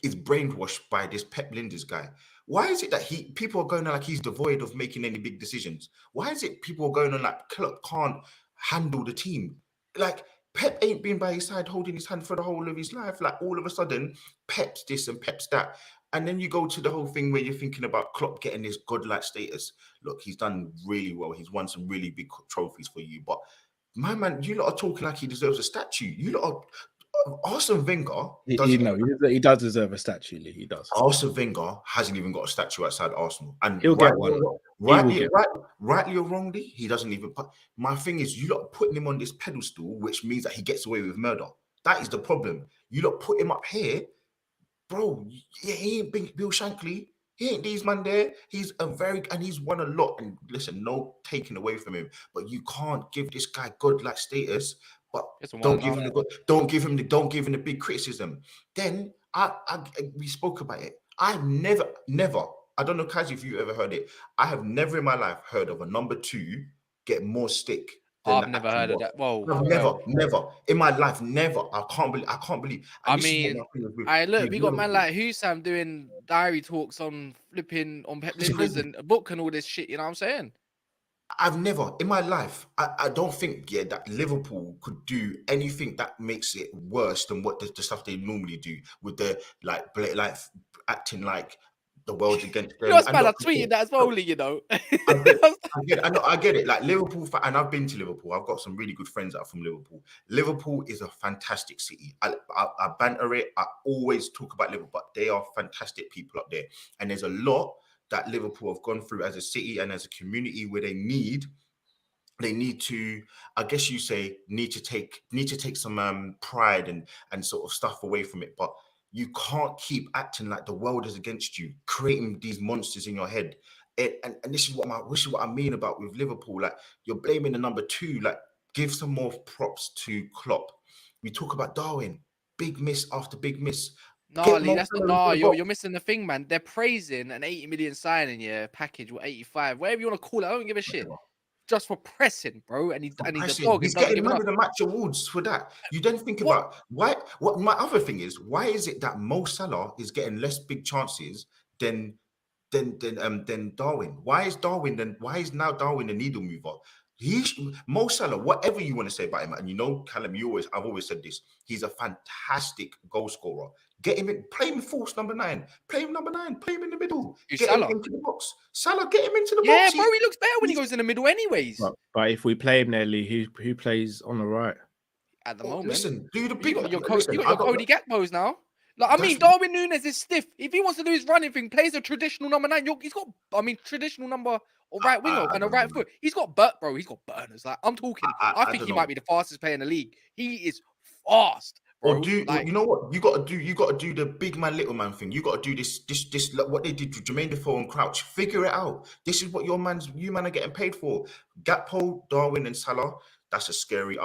is brainwashed by this Pep Linders guy. Why is it that people are going on like he's devoid of making any big decisions? Why is it people are going on like Klopp can't handle the team? Like, Pep ain't been by his side holding his hand for the whole of his life. Like all of a sudden, Pep's this and Pep's that. And then you go to the whole thing where you're thinking about Klopp getting this godlike status. Look, he's done really well. He's won some really big trophies for you. But my man, you lot are talking like he deserves a statue. You lot are Arsene Wenger. He does deserve a statue, Lee. He does. Arsene Wenger hasn't even got a statue outside Arsenal, and he'll get one. Rightly or wrongly, he doesn't even. My thing is, you lot putting him on this pedestal, which means that he gets away with murder. That is the problem. You lot put him up here, bro. He ain't Bill Shankly. He ain't these man there. He's he's won a lot. And listen, no taking away from him, but you can't give this guy godlike status. But don't give him the big criticism. Then we spoke about it. I never. I don't know, Kazi, if you ever heard it. I have never in my life heard of a number 2 get more stick. I've never heard of that. Whoa, never in my life, never. I can't believe. I mean, we got man like Husam doing diary talks on flipping on Pep Linders and a book and all this shit. You know what I'm saying? I've never in my life. I don't think that Liverpool could do anything that makes it worse than what the stuff they normally do with the like acting like the world's against them. You know, I tweeted that as well, you know. I get it. Like Liverpool, and I've been to Liverpool. I've got some really good friends that are from Liverpool. Liverpool is a fantastic city. I banter it. I always talk about Liverpool, but they are fantastic people up there. And there's a lot that Liverpool have gone through as a city and as a community where they need to, I guess you say, need to take some pride and sort of stuff away from it. But you can't keep acting like the world is against you, creating these monsters in your head. And this is what I mean about with Liverpool. Like, you're blaming the number 2. Like, give some more props to Klopp. We talk about Darwin, big miss after big miss. No, Lee, that's not. No, you're missing the thing, man. They're praising an 80 million signing package or 85, whatever you want to call it. I don't give a shit. Just for pressing, bro. And he's a dog. He's getting man of the match awards for that. You then think about why. What my other thing is, why is it that Mo Salah is getting less big chances than Darwin? Why is now Darwin the needle mover? Mo Salah, whatever you want to say about him, and you know, Callum, I've always said this. He's a fantastic goal scorer. Get him in, play him false number 9. Play him number 9. Play him in the middle. Get him into the box. Salah, get him into the box. Yeah, bro, he looks better when he goes in the middle, anyways. But if we play him there, Lee, who plays on the right at the moment? Listen, do the big. You got your Cody Gakpos now. Like, I mean, Darwin Núñez is stiff. If he wants to do his running thing, plays a traditional number 9. He's got, traditional number or right winger and a right foot. He's got bro. He's got burners. Like, I'm talking. I think he might be the fastest player in the league. He is fast. Bro. Or you know what you got to do the big man little man thing. You got to do this what they did to Jermaine Defoe and Crouch. Figure it out. This is what you man are getting paid for. Gakpo, Darwin, and Salah. That's a scary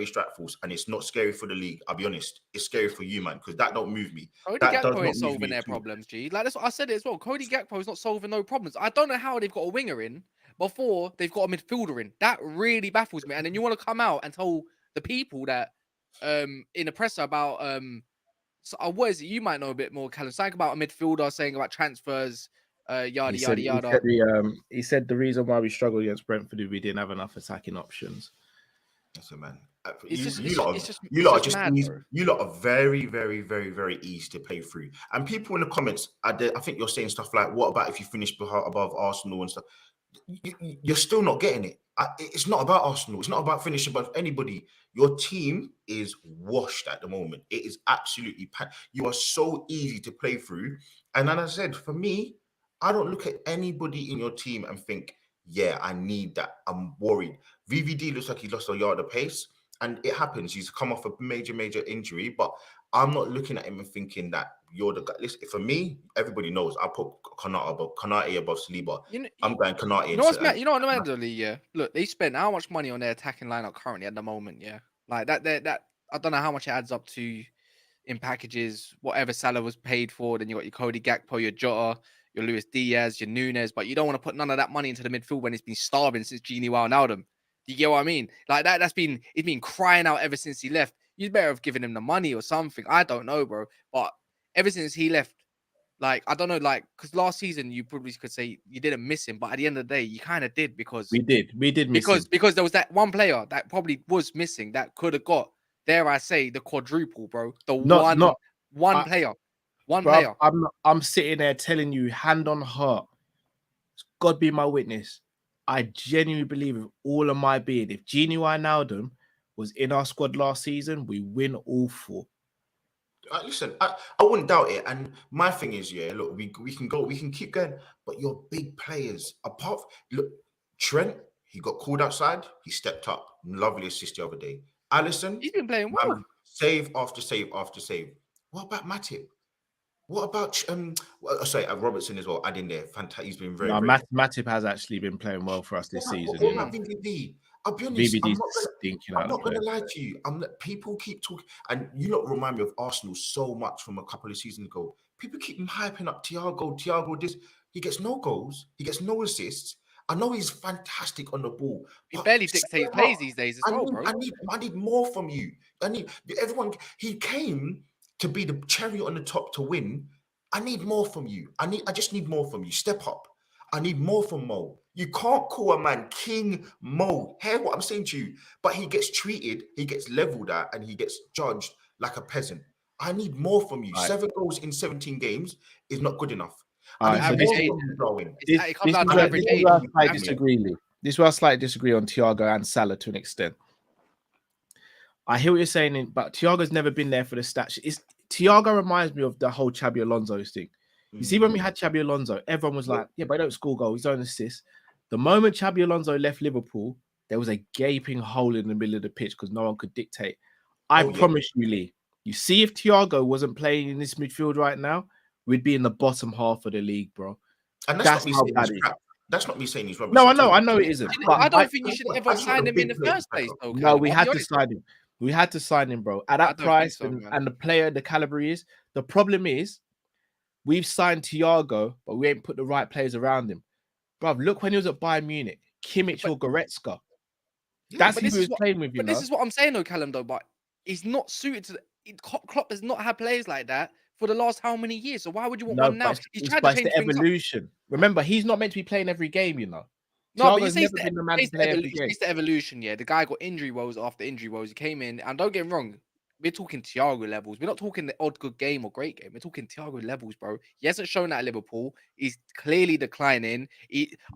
strike force, and it's not scary for the league. I'll be honest, it's scary for you, man, because that don't move me. Cody Gakpo ain't solving their problems, G. Like, that's what I said it as well. Cody Gakpo is not solving no problems. I don't know how they've got a winger in before they've got a midfielder in. That really baffles me. And then you want to come out and tell the people that in the presser about what is it? You might know a bit more, Callum. Saying about a midfielder, saying about transfers, yada. He said the reason why we struggled against Brentford is we didn't have enough attacking options. That's a man. You lot are very, very, very, very easy to play through. And people in the comments, I think you're saying stuff like, "What about if you finish above Arsenal and stuff?" You're still not getting it. It's not about Arsenal. It's not about finishing above anybody. Your team is washed at the moment. It is absolutely packed. You are so easy to play through. And as I said, for me, I don't look at anybody in your team and think, yeah, I need that. I'm worried. VVD looks like he lost a yard of pace, and it happens. He's come off a major injury, but I'm not looking at him and thinking that you're the guy. Listen, for me, everybody knows I put Konate above Saliba. I'm going Konate. You know what, yeah. Look, they spent how much money on their attacking lineup currently at the moment, yeah. Like that I don't know how much it adds up to in packages. Whatever Salah was paid for, then you got your Cody Gakpo, your Jota, your Luis Diaz, your Núñez, but you don't want to put none of that money into the midfield when it's been starving since Gini Wijnaldum. Do you get what I mean? Like it's been crying out ever since he left. You'd better have given him the money or something. I don't know, bro. But ever since he left, like, I don't know, like, because last season you probably could say you didn't miss him, but at the end of the day, you kind of did, because we did miss him. Because there was that one player that probably was missing that could have got dare I say, the quadruple, bro. One player. One player. I'm sitting there telling you, hand on heart, God be my witness. I genuinely believe with all of my being, if Gini Wijnaldum was in our squad last season, we win all 4. Listen, I wouldn't doubt it. And my thing is, yeah, look, we can keep going, but your big players, look, Trent, he got called outside, he stepped up. Lovely assist the other day. Alisson, he's been playing well. Save after save after save. What about Matip? What about Robertson as well? Add in there. Fantastic. He's been very. Matip has actually been playing well for us this season. What about VVD? I'll be honest. I'm not going to lie to you. People keep talking, and you lot remind me of Arsenal so much from a couple of seasons ago. People keep hyping up Thiago. This he gets no goals. He gets no assists. I know he's fantastic on the ball. He barely dictates plays these days as well, bro. I need more from you. I need everyone. He came to be the cherry on the top to win. I need more from you. I just need more from you. Step up. I need more from Mo. You can't call a man King Mo. Hear what I'm saying to you? But he gets treated, he gets leveled at, and he gets judged like a peasant. I need more from you. Right. 7 goals in 17 games is not good enough. This is where I disagree, Lee. This is where I slightly disagree on Thiago and Salah to an extent. I hear what you're saying, but Thiago's never been there for the stats. Thiago reminds me of the whole Xabi Alonso thing. You see, when we had Xabi Alonso, everyone was like, yeah, but he don't score goals, he's don't assist. The moment Xabi Alonso left Liverpool, there was a gaping hole in the middle of the pitch because no one could dictate. I promise you, Lee, you see if Thiago wasn't playing in this midfield right now, we'd be in the bottom half of the league, bro. And that's not me saying that's not me saying he's rubbish. No, I know it isn't. But I don't think you should ever sign him in the first place, though. No, we had to sign him. We had to sign him, bro. At that price and the player, the caliber he is. The problem is, we've signed Thiago, but we ain't put the right players around him. Bro, look when he was at Bayern Munich, Kimmich or Goretzka. That's who he was playing with, you know. This is what I'm saying, though, Callum, though. But he's not suited to Klopp does not have players like that for the last how many years? So why would you want one now? He's tried to change the evolution. Remember, he's not meant to be playing every game, you know. No, but it's the evolution, yeah. The guy got injury woes after injury woes. He came in, and don't get me wrong, we're talking Thiago levels. We're not talking the odd good game or great game. We're talking Thiago levels, bro. He hasn't shown that at Liverpool. He's clearly declining.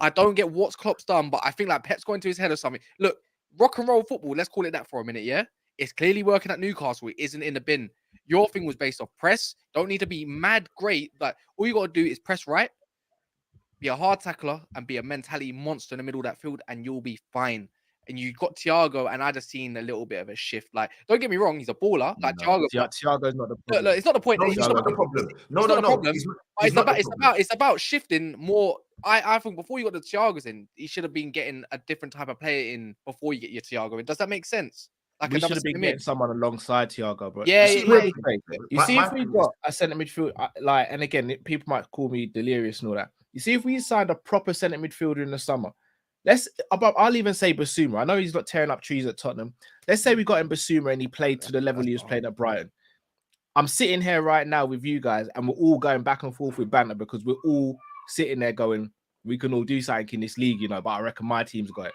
I don't get what's Klopp's done, but I think like Pep's going to his head or something. Look, rock and roll football, let's call it that for a minute, yeah? It's clearly working at Newcastle. It isn't in the bin. Your thing was based off press. Don't need to be mad great. But all you got to do is press right, be a hard tackler, and be a mentality monster in the middle of that field, and you'll be fine. And you got Thiago, and I just seen a little bit of a shift. Like, don't get me wrong, he's a baller. Like Thiago's not the problem. Look, it's not the point. No, he's not the problem. It's about shifting more. I think before you got the Thiagos in, you should have been getting a different type of player in before you get your Thiago in. Does that make sense? Like we should have been getting someone alongside Thiago, bro. Yeah, you see if we got a centre midfield, like, and again, people might call me delirious and all that. You see if we signed a proper centre midfielder in the summer. I'll even say Basuma. I know he's not tearing up trees at Tottenham. Let's say we got him Basuma and he played to the level he was playing at Brighton. I'm sitting here right now with you guys, and we're all going back and forth with banter because we're all sitting there going, we can all do something in this league, you know, but I reckon my team's got it.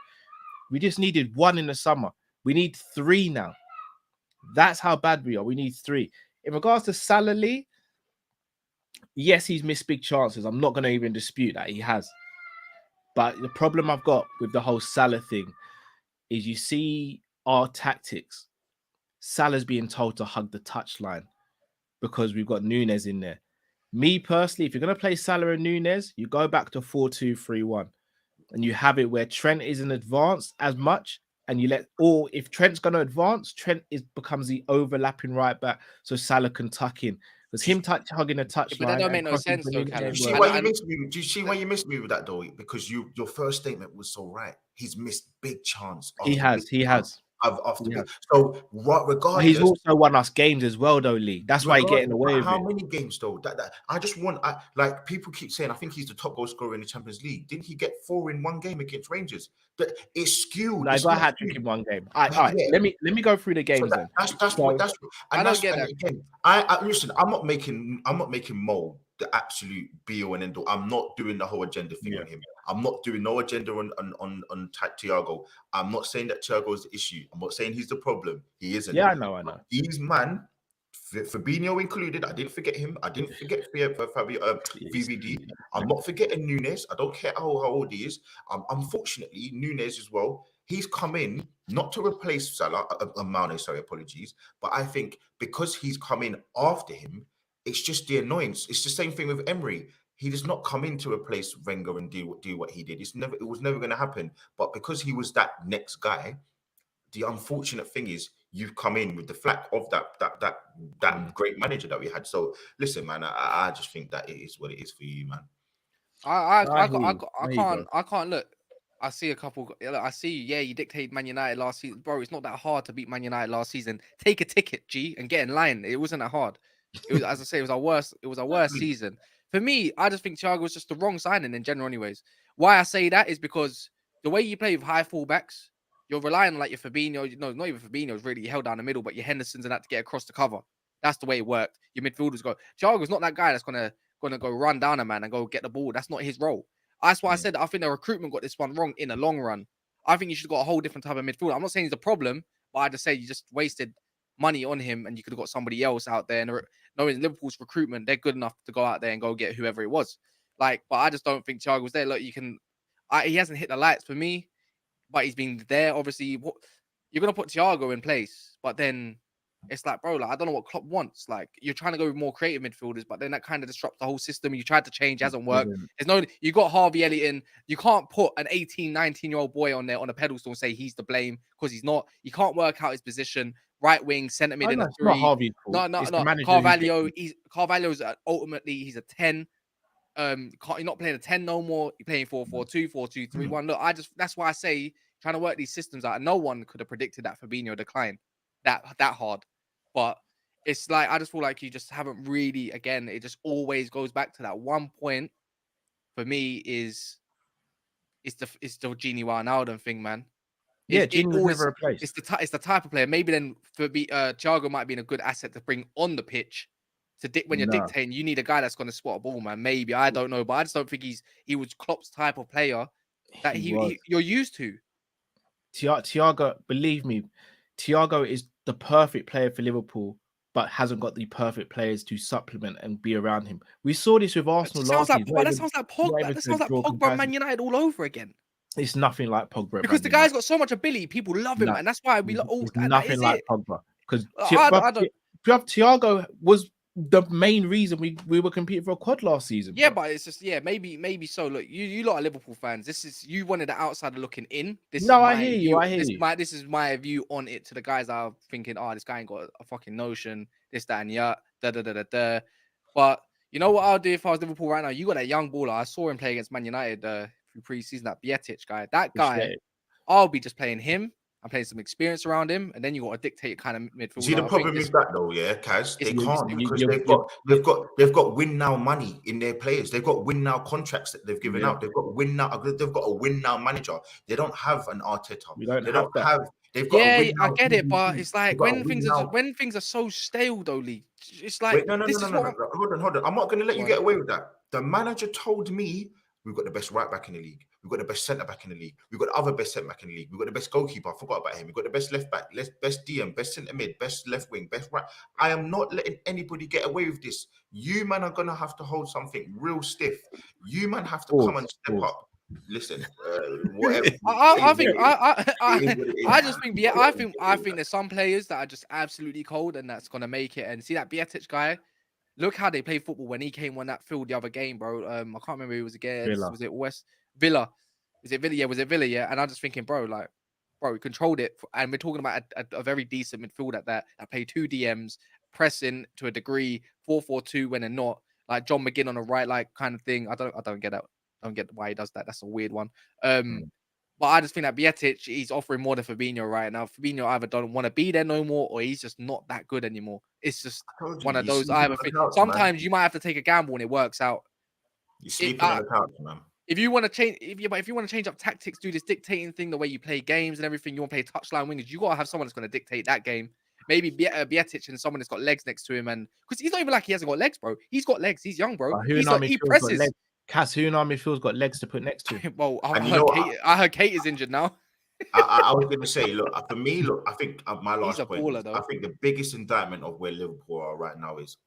We just needed 1 in the summer. We need 3 now. That's how bad we are. We need 3. In regards to Salah Lee, yes, he's missed big chances. I'm not going to even dispute that. He has. But the problem I've got with the whole Salah thing is you see our tactics. Salah's being told to hug the touchline because we've got Núñez in there. Me personally, if you're going to play Salah and Núñez, you go back to 4-2-3-1 and you have it where Trent isn't advanced as much. And you if Trent's going to advance, Trent becomes the overlapping right back so Salah can tuck in. Because him hugging a touchline. But that don't make no sense, though, Callum. Do you see why you missed me with that, though? Because your first statement was so right. He's missed big chance. He has. So regardless, he's also won us games as well, though, Lee. That's why he's getting away with it. How many games, though? I just want, like people keep saying, I think he's the top goal scorer in the Champions League. Didn't he get 4 in 1 game against Rangers? It's skewed. No, he's got a hat-trick in 1 game. All right. Let me go through the games then. That's what. I don't get that. Again, listen. I'm not making Mo the absolute be all and end all. I'm not doing the whole agenda thing on him. I'm not doing no agenda on Thiago. I'm not saying that Thiago is the issue. I'm not saying he's the problem. He isn't. Yeah, I know. These man, Fabinho included. I didn't forget him. I didn't forget VVD. I'm not forgetting Nunes. I don't care how old he is. Unfortunately, Nunes as well. He's come in not to replace Salah, Mane, sorry, apologies. But I think because he's come in after him, it's just the annoyance. It's the same thing with Emery. He does not come in to replace Wenger and do what he did. It was never going to happen. But because he was that next guy, the unfortunate thing is you've come in with the flack of that great manager that we had. So listen, man, I just think that it is what it is for you, man. I can't look. I see a couple. I see. Yeah, you dictated Man United last season, bro. It's not that hard to beat Man United last season. Take a ticket, G, and get in line. It wasn't that hard. It was, as I say, it was our worst. It was our worst season for me. I just think Thiago was just the wrong signing in general. Anyways, why I say that is because the way you play with high fullbacks, you're relying on like your Fabinho. No, not even Fabinho's really held down the middle, but your Hendersons and that to get across the cover. That's the way it worked. Your midfielders go. Thiago's not that guy that's gonna go run down a man and go get the ball. That's not his role. That's why I said I think the recruitment got this one wrong in the long run. I think you should have got a whole different type of midfielder. I'm not saying he's a problem, but I just say you just wasted money on him and you could have got somebody else out there. And knowing Liverpool's recruitment, they're good enough to go out there and go get whoever it was. Like, but I just don't think Thiago was there. Look, he hasn't hit the lights for me, but he's been there. Obviously, you're gonna put Thiago in place, but then it's like, bro, like I don't know what Klopp wants. Like you're trying to go with more creative midfielders, but then that kind of disrupts the whole system. You tried to change, hasn't worked. You got Harvey Elliott in. You can't put an 18, 19-year-old boy on there on a pedestal and say he's to blame because he's not. You can't work out his position. Right wing, centre mid in a 3. No. Carvalho's ultimately he's a 10. You're not playing a 10 no more. You're playing 4-4-2, 4-2-3-1. Look, that's why I say trying to work these systems out. No one could have predicted that Fabinho decline that hard. But it's like I just feel like you just haven't really. Again, it just always goes back to that one point. For me, is the Gini Wijnaldum thing, man. Gini was never replaced. It's the type of player. Maybe then Thiago might be a good asset to bring on the pitch. When you're dictating, you need a guy that's going to spot a ball, man. Maybe I don't know, but I just don't think he was Klopp's type of player that you're used to. Thiago, believe me, Thiago is the perfect player for Liverpool, but hasn't got the perfect players to supplement and be around him. We saw this with Arsenal last season. That sounds like Pogba. That sounds like Pogba Man United all over again. It's nothing like Pogba. Because the guy's got so much ability, people love him, and that's why we all. Nothing like Pogba. Because Thiago was the main reason we were competing for a quad last season. Yeah, but it's just maybe so. Look, you lot are Liverpool fans. This is you wanted the outsider looking in. I hear you. This is my view on it to the guys that are thinking, this guy ain't got a fucking notion. This, that, and da. But you know what I'll do if I was Liverpool right now? You got that young baller. I saw him play against Man United through pre-season. That Bietic guy. That guy. I'll be just playing him. I'm playing some experience around him, and then you got to dictate kind of midfield. See, the problem is that though, Kaz, they can't because they've got win now money in their players. They've got win now contracts that they've given out. They've got a win now manager. They don't have an Arteta. They don't have. They've got. I get it, but it's like when things are so stale, though, Lee. It's like no. Hold on. I'm not going to let you get away with that. The manager told me we've got the best right back in the league. We've got the best centre back in the league. We've got the other best centre back in the league. We've got the best goalkeeper. I forgot about him. We've got the best left back, best DM, best centre mid, best left wing, best right. I am not letting anybody get away with this. You man are gonna have to hold something real stiff. You man have to come and step up. Listen, whatever. I think there's some players that are just absolutely cold and that's gonna make it. And see that Bietic guy. Look how they play football when he came on that field the other game, bro. I can't remember who it was against. Villa. Was it Villa? Was it Villa? Yeah, was it Villa? Yeah. And I'm just thinking, bro, he controlled it. And we're talking about a very decent midfield at that play 2 DMs, pressing to a degree, 4-4-2 when they're not. Like John McGinn on the right, like kind of thing. I don't get that. I don't get why he does that. That's a weird one. But I just think that Bietic, he's offering more than Fabinho right now. Fabinho either don't want to be there no more, or he's just not that good anymore. It's just one of those either things. Sometimes you might have to take a gamble and it works out. You're sleeping on the couch, man. If you want to change, if you want to change up tactics, do this dictating thing, the way you play games and everything, you want to play touchline wingers, you gotta have someone that's going to dictate that game. maybe Bietic and someone that's got legs next to him, and because he's not even like he hasn't got legs, bro. He's got legs. He's young, bro. He presses. Cass, who in our midfield's got legs to put next to him? Well, I heard Kate is injured now. I was going to say, look, for me, I think my last point. Baller, I think the biggest indictment of where Liverpool are right now is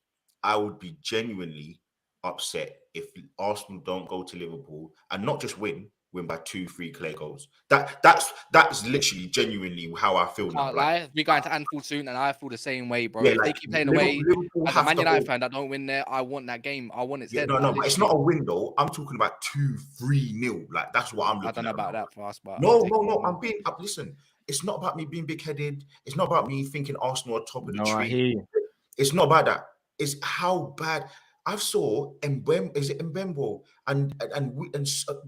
I would be genuinely upset if Arsenal don't go to Liverpool and not just win by 2-3 clear goals. That's literally genuinely how I feel now. Lie. We're going to Anfield soon, and I feel the same way, bro. If they keep playing away, as a Man United fan that don't win there, I want that game. I want it. Yeah, no, but it's not a win though. I'm talking about 2-3-0. Like that's what I'm looking at. I don't know about that for us, but no. I'm being up. Listen, it's not about me being big-headed. It's not about me thinking Arsenal are top of the tree. I hear you. It's not about that. It's how bad. I saw Mbembo and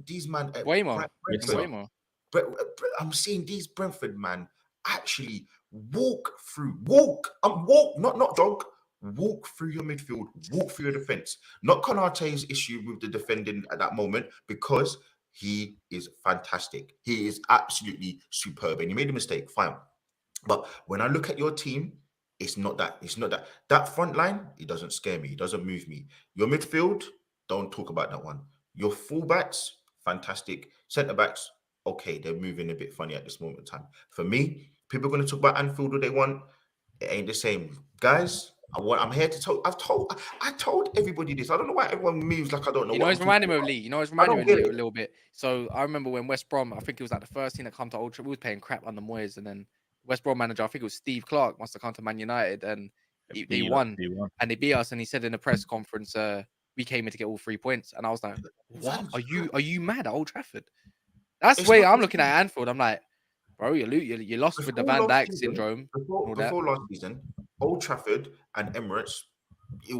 these man. Waymo. I'm seeing these Brentford man actually walk, not jog. Walk through your midfield, walk through your defense. Not Konate's issue with the defending at that moment, because he is fantastic. He is absolutely superb, and he made a mistake. Fine, but when I look at your team, it's not that. That front line, it doesn't scare me. It doesn't move me. Your midfield, don't talk about that one. Your fullbacks, fantastic. Centre backs, okay, they're moving a bit funny at this moment in time. For me, people are going to talk about Anfield all they want. It ain't the same, guys. I'm here to tell. I told everybody this. I don't know why everyone moves like I don't know. You know, it's reminding me of Lee. You know, it's reminding me of Lee a little bit. So I remember when West Brom, I think it was like the first team that come to Old Trafford. We was paying crap under Moyes, and then West Brom manager, I think it was Steve Clark, must have come to Man United, and they won, and they beat us. And he said in a press conference, we came in to get all 3 points. And I was like, what? Are you mad at Old Trafford? That's the way I'm looking at Anfield. I'm like, bro, you lost with the Van Dijk syndrome. Before last season, Old Trafford and Emirates, it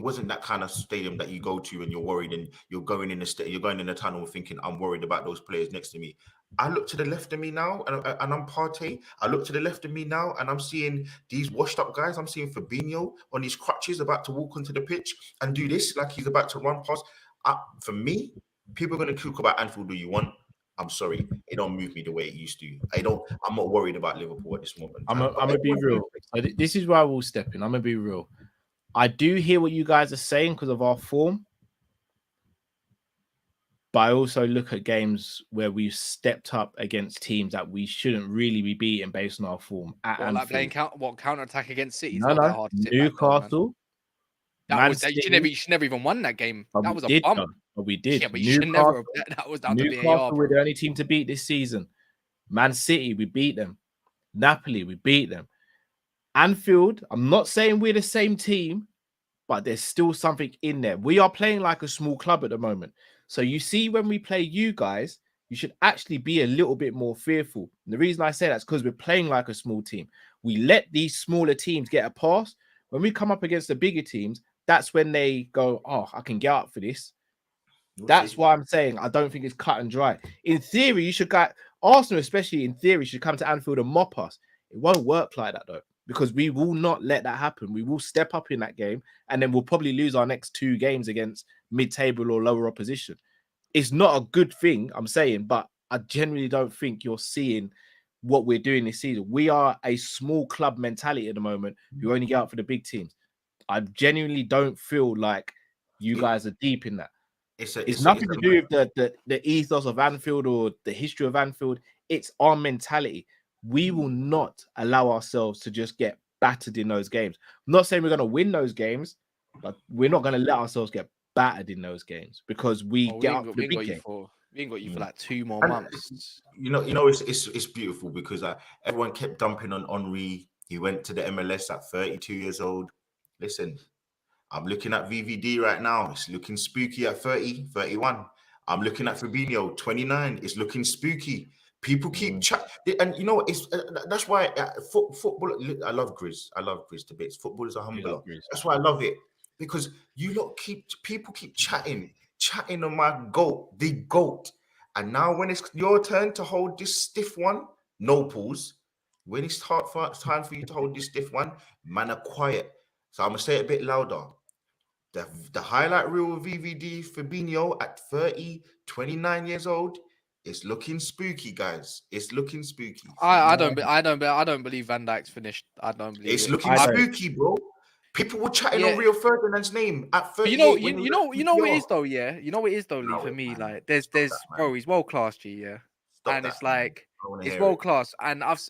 wasn't that kind of stadium that you go to and you're worried and you're going in the tunnel thinking, I'm worried about those players next to me. I look to the left of me now and I'm Partey. I look to the left of me now and I'm seeing these washed up guys. I'm seeing Fabinho on his crutches about to walk onto the pitch and do this like he's about to run past. For me, people are going to talk about Anfield do you want. I'm sorry, it don't move me the way it used to. I'm not worried about Liverpool at this moment. I'm gonna be real. This is where I will step in. I'm gonna be real. I do hear what you guys are saying because of our form, but I also look at games where we've stepped up against teams that we shouldn't really be beating based on our form. Like playing counter attack against City? No. Newcastle. You should never even won that game. That was a bump. But we did. Yeah, but you should never. That was down to Newcastle were the only team to beat this season. Man City, we beat them. Napoli, we beat them. Anfield, I'm not saying we're the same team, but there's still something in there. We are playing like a small club at the moment. So you see, when we play you guys, you should actually be a little bit more fearful. And the reason I say that is because we're playing like a small team. We let these smaller teams get a pass. When we come up against the bigger teams, that's when they go, oh, I can get up for this. That's why I'm saying I don't think it's cut and dry. In theory, you should get Arsenal, especially in theory, should come to Anfield and mop us. It won't work like that though, because we will not let that happen. We will step up in that game, and then we'll probably lose our next 2 games against mid-table or lower opposition. It's not a good thing, I'm saying, but I genuinely don't think you're seeing what we're doing this season. We are a small club mentality at the moment who only get out for the big teams. I genuinely don't feel like you guys are deep in that. It's nothing to do with the ethos of Anfield or the history of Anfield. It's our mentality. We will not allow ourselves to just get battered in those games. I'm not saying we're going to win those games, but we're not going to let ourselves get battered in those games because we get up for the big game. We ain't got you for like 2 more months. You know, it's beautiful because everyone kept dumping on Henry. He went to the MLS at 32 years old. Listen, I'm looking at VVD right now. It's looking spooky at 30, 31. I'm looking at Fabinho, 29. It's looking spooky. People keep chat, and you know that's why football. I love Grizz. I love Grizz debates. Football is a humbler. That's why I love it, because people keep chatting on my goat, the goat. And now when it's your turn to hold this stiff one, no pause. When it's time for you to hold this stiff one, man, are quiet. So I'm gonna say it a bit louder. The highlight reel of VVD Fabinho at 30, 29 years old, It's looking spooky, guys. It's looking spooky. I don't believe Van Dijk's finished. I don't believe It's it. looking spooky, bro. People were chatting on Rio Ferdinand's name at 38. You know what it is though, yeah. You know what it is though, Lee. For me, man. like, there's, bro, he's world class, G, yeah. And it's like, it's world class. And I've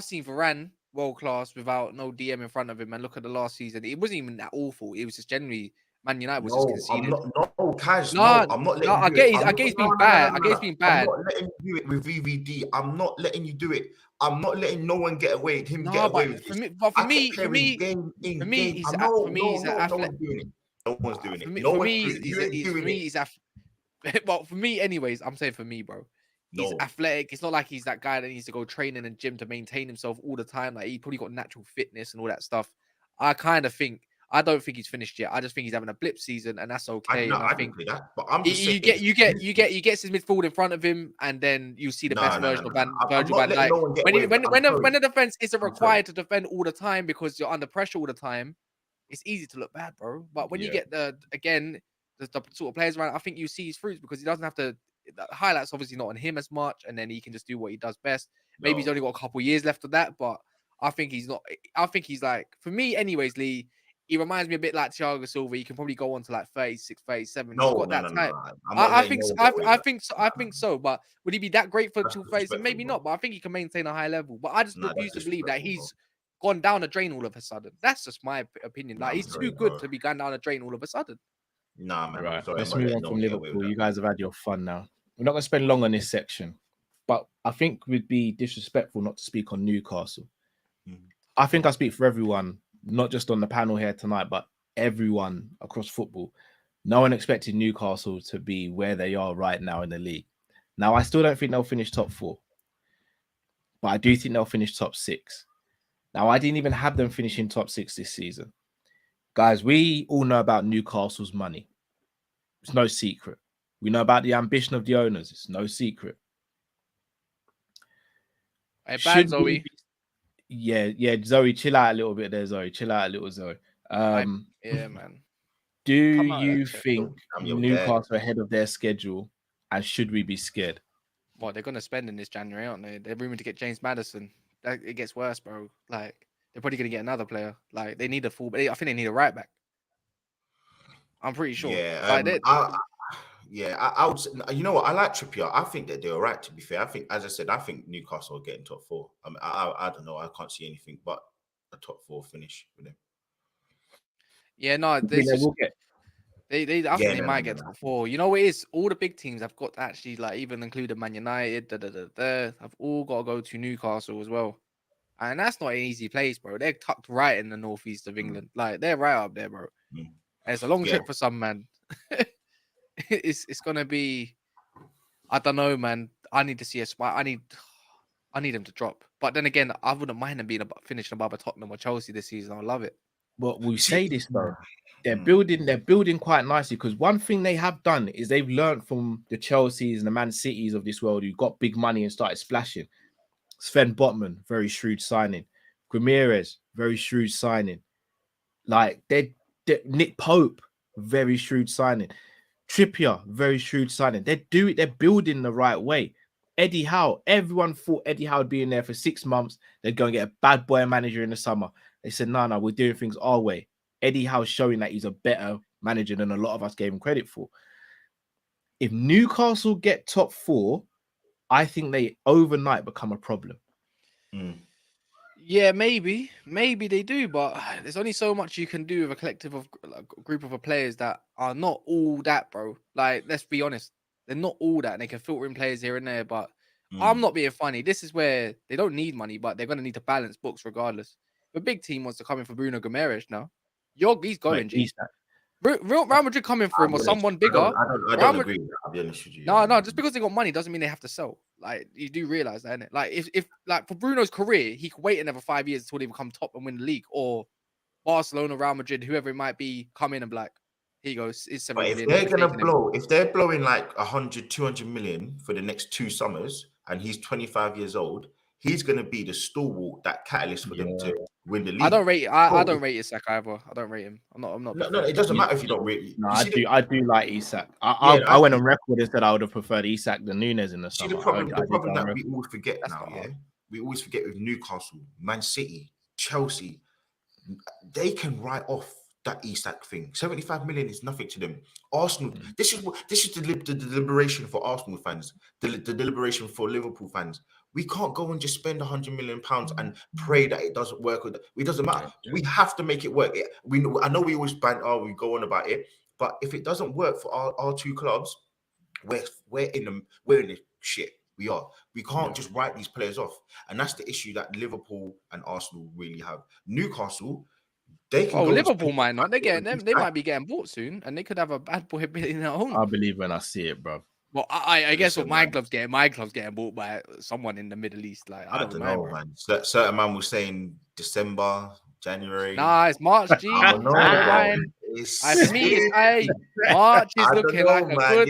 seen Varane world class without no DM in front of him. And look at the last season, it wasn't even that awful. It was just generally Man United was just conceded. I'm not letting I get he's being bad. I get he's being bad. I'm not letting you do it with VVD. I'm not letting you do it. I'm not letting no one get away. Get away with this. For me, he's athletic. No one's doing it. For me, he's well, for me, anyways, I'm saying for me, bro. He's athletic. It's not like he's that guy that needs to go training and gym to maintain himself all the time. Like, he probably got natural fitness and all that stuff. I don't think he's finished yet. I just think he's having a blip season, and that's okay. I think that, but I'm just he gets his midfield in front of him, and then you see the best version of Virgil van Dijk. When the defense isn't required to defend all the time because you're under pressure all the time, it's easy to look bad, bro. But when you get the sort of players around, I think you see his fruits because he doesn't have to. The highlights obviously not on him as much, and then he can just do what he does best. Maybe he's only got a couple of years left of that, but I think he's not. I think he's like, for me, anyways, Lee. He reminds me a bit like Thiago Silva. He can probably go on to like 36, 37. He's got that type. I think so. But would he be that great for 2 phases? Maybe not. But I think he can maintain a high level. But I just refuse to believe that he's gone down a drain all of a sudden. That's just my opinion. Like, he's too good to be going down a drain all of a sudden. Nah, man. Right. Let's move on from Liverpool. You guys have had your fun now. We're not going to spend long on this section, but I think we'd be disrespectful not to speak on Newcastle. I think I speak for everyone, not just on the panel here tonight, but everyone across football. No one expected Newcastle to be where they are right now in the league. Now, I still don't think they'll finish top 4, but I do think they'll finish top 6. Now, I didn't even have them finishing top 6 this season. Guys, we all know about Newcastle's money. It's no secret. We know about the ambition of the owners. It's no secret. Hey, bad, Zoe. Yeah, Zoe, chill out a little bit there, Zoe. Chill out a little, Zoe. Yeah, man. Do you think Newcastle are ahead of their schedule, and should we be scared? Well, they're going to spend in this January, aren't they? They're rumored to get James Maddison. It gets worse, bro. Like, they're probably going to get another player. Like, they need a full, I think they need a right back. I'm pretty sure. Yeah, I would say, you know what? I like Trippier. I think that they're all right, to be fair. I think, as I said, I think Newcastle will get in top 4. I don't know. I can't see anything but a top 4 finish with them. Yeah, no, I think they might get top 4. You know what it is? All the big teams have got to actually, like, even including Man United, have all got to go to Newcastle as well. And that's not an easy place, bro. They're tucked right in the northeast of England. Like, they're right up there, bro. And it's a long trip for some, man. It's gonna be, I don't know, man. I need to see a spot. I need him to drop. But then again, I wouldn't mind him finishing above a Tottenham or Chelsea this season. I love it. Well, we say this though. They're building quite nicely, because one thing they have done is they've learned from the Chelseas and the Man Cities of this world who got big money and started splashing. Sven Botman, very shrewd signing. Ramirez, very shrewd signing. Like, Nick Pope, very shrewd signing. Trippier, very shrewd signing. They're building the right way. Eddie Howe, everyone thought Eddie Howe would be in there for 6 months. They'd go and get a bad boy manager in the summer. They said, no, we're doing things our way. Eddie Howe's showing that he's a better manager than a lot of us gave him credit for. If Newcastle get top 4, I think they overnight become a problem. Yeah, maybe they do, but there's only so much you can do with a collective of group of players that are not all that, bro. Like, let's be honest, they're not all that. And they can filter in players here and there, but I'm not being funny. This is where they don't need money, but they're going to need to balance books regardless. The big team wants to come in for Bruno Guimaraes now. He's going, G. Real Madrid coming for him or someone bigger. I don't agree with that. I'll be honest with you. No, just because they got money doesn't mean they have to sell. Like, you do realize that, innit? Like, if like for Bruno's career, he could wait another 5 years until they become top and win the league, or Barcelona, Real Madrid, whoever it might be, come in and be like, here you go, it's 7 million. If they're blowing like 100, 200 million for the next 2 summers, and he's 25 years old, he's going to be the stalwart, that catalyst for them to win the league. I don't rate. I don't rate Isak either. I don't rate him. I'm not. No, it doesn't matter if you don't rate. No, I do like Isak. I went on record and said I would have preferred Isak than Nunes in the summer. The problem that we always forget now, we always forget with Newcastle, Man City, Chelsea, they can write off that Isak thing. 75 million is nothing to them. Arsenal, this is the deliberation for Arsenal fans, the deliberation for Liverpool fans. We can't go and just spend 100 million pounds and pray that it doesn't work. It doesn't matter. We have to make it work. I know we always we go on about it, but if it doesn't work for our two clubs, we're in the shit. We are. We can't just write these players off, and that's the issue that Liverpool and Arsenal really have. Newcastle, they can. Liverpool might not. They might be getting bought soon, and they could have a bad boy in their own. I believe when I see it, bro. Well, I guess what my club's getting bought by someone in the Middle East. Like I don't know, man. Certain man was saying December, January. Nah, it's March. G. For me, March is looking like a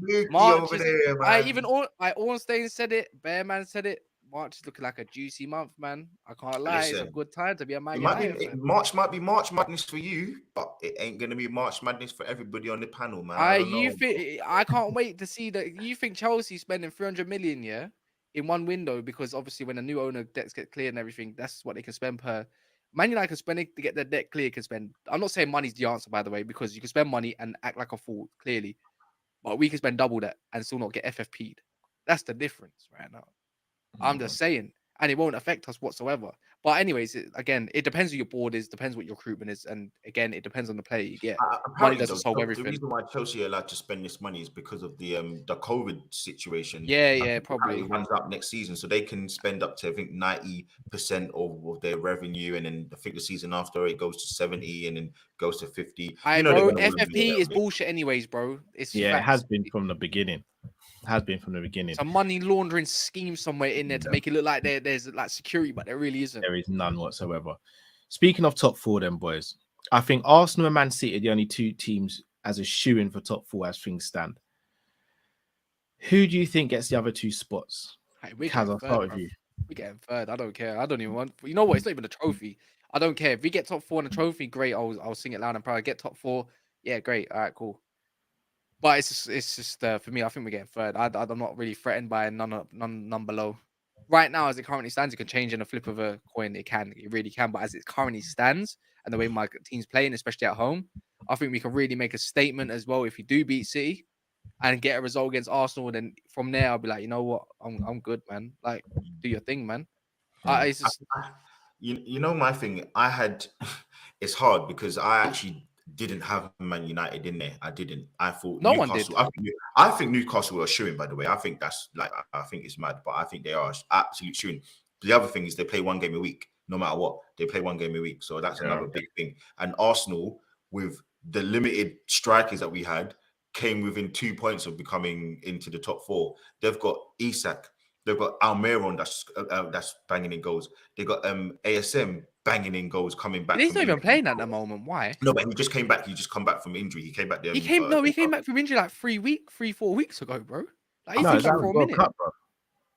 good March. Over there, man. Ornstein said it. Bearman said it. March is looking like a juicy month, man. I can't lie. It's a good time to be a Man United fan. March might be March Madness for you, but it ain't gonna be March Madness for everybody on the panel, man. I can't wait to see that. You think Chelsea spending 300 million, in one window, because obviously when a new owner debts get cleared and everything, that's what they can spend per. Man United can spend it to get their debt clear. Can spend. I'm not saying money's the answer, by the way, because you can spend money and act like a fool, clearly, but we can spend double that and still not get FFP'd. That's the difference right now. I'm just saying, and it won't affect us whatsoever. But anyways, it depends who your board is, depends what your recruitment is, and again, it depends on the player you get. Money doesn't solve everything. The reason why Chelsea are allowed to spend this money is because of the COVID situation. Yeah, probably. It runs up next season, so they can spend up to, I think, 90% of their revenue, and then I think the season after it goes to 70, and then goes to 50. Bro, FFP is bullshit, anyways, bro. It has been from the beginning. It's a money laundering scheme somewhere in there to make it look like there's like security, but there really isn't. There is none whatsoever. Speaking of top four, then, boys, I think Arsenal and Man City are the only two teams as a shoo-in for top four as things stand. Who do you think gets the other two spots? Kaz, I'll start with you. We're getting third. I don't care. I don't even want. You know what? It's not even a trophy. I don't care if we get top four in a trophy. Great. I'll sing it loud and proud. Get top four. Yeah, great. All right, cool. But it's just for me, I think we're getting third. I'm not really threatened by none below. Right now, as it currently stands, it can change in a flip of a coin. It really can. But as it currently stands, and the way my team's playing, especially at home, I think we can really make a statement as well if we do beat City and get a result against Arsenal. Then from there, I'll be like, you know what, I'm good, man. Like, do your thing, man. It's just... you know, my thing. It's hard because I actually didn't have Man United in there. I didn't. I thought no Newcastle, one did. I think Newcastle were shooing, by the way. I think that's I think it's mad, but I think they are absolute shooing. The other thing is they play one game a week, no matter what. They play one game a week, so that's another big thing. And Arsenal, with the limited strikers that we had, came within 2 points of becoming into the top four. They've got Isak. They've got Almiron that's banging in goals. They got ASM banging in goals, coming back. He's not even playing at the moment. Why? No, but he just came back. He just come back from injury. He came back there. He came back from injury like 3-4 weeks ago, bro. Like he's been back for a minute. Cup, bro.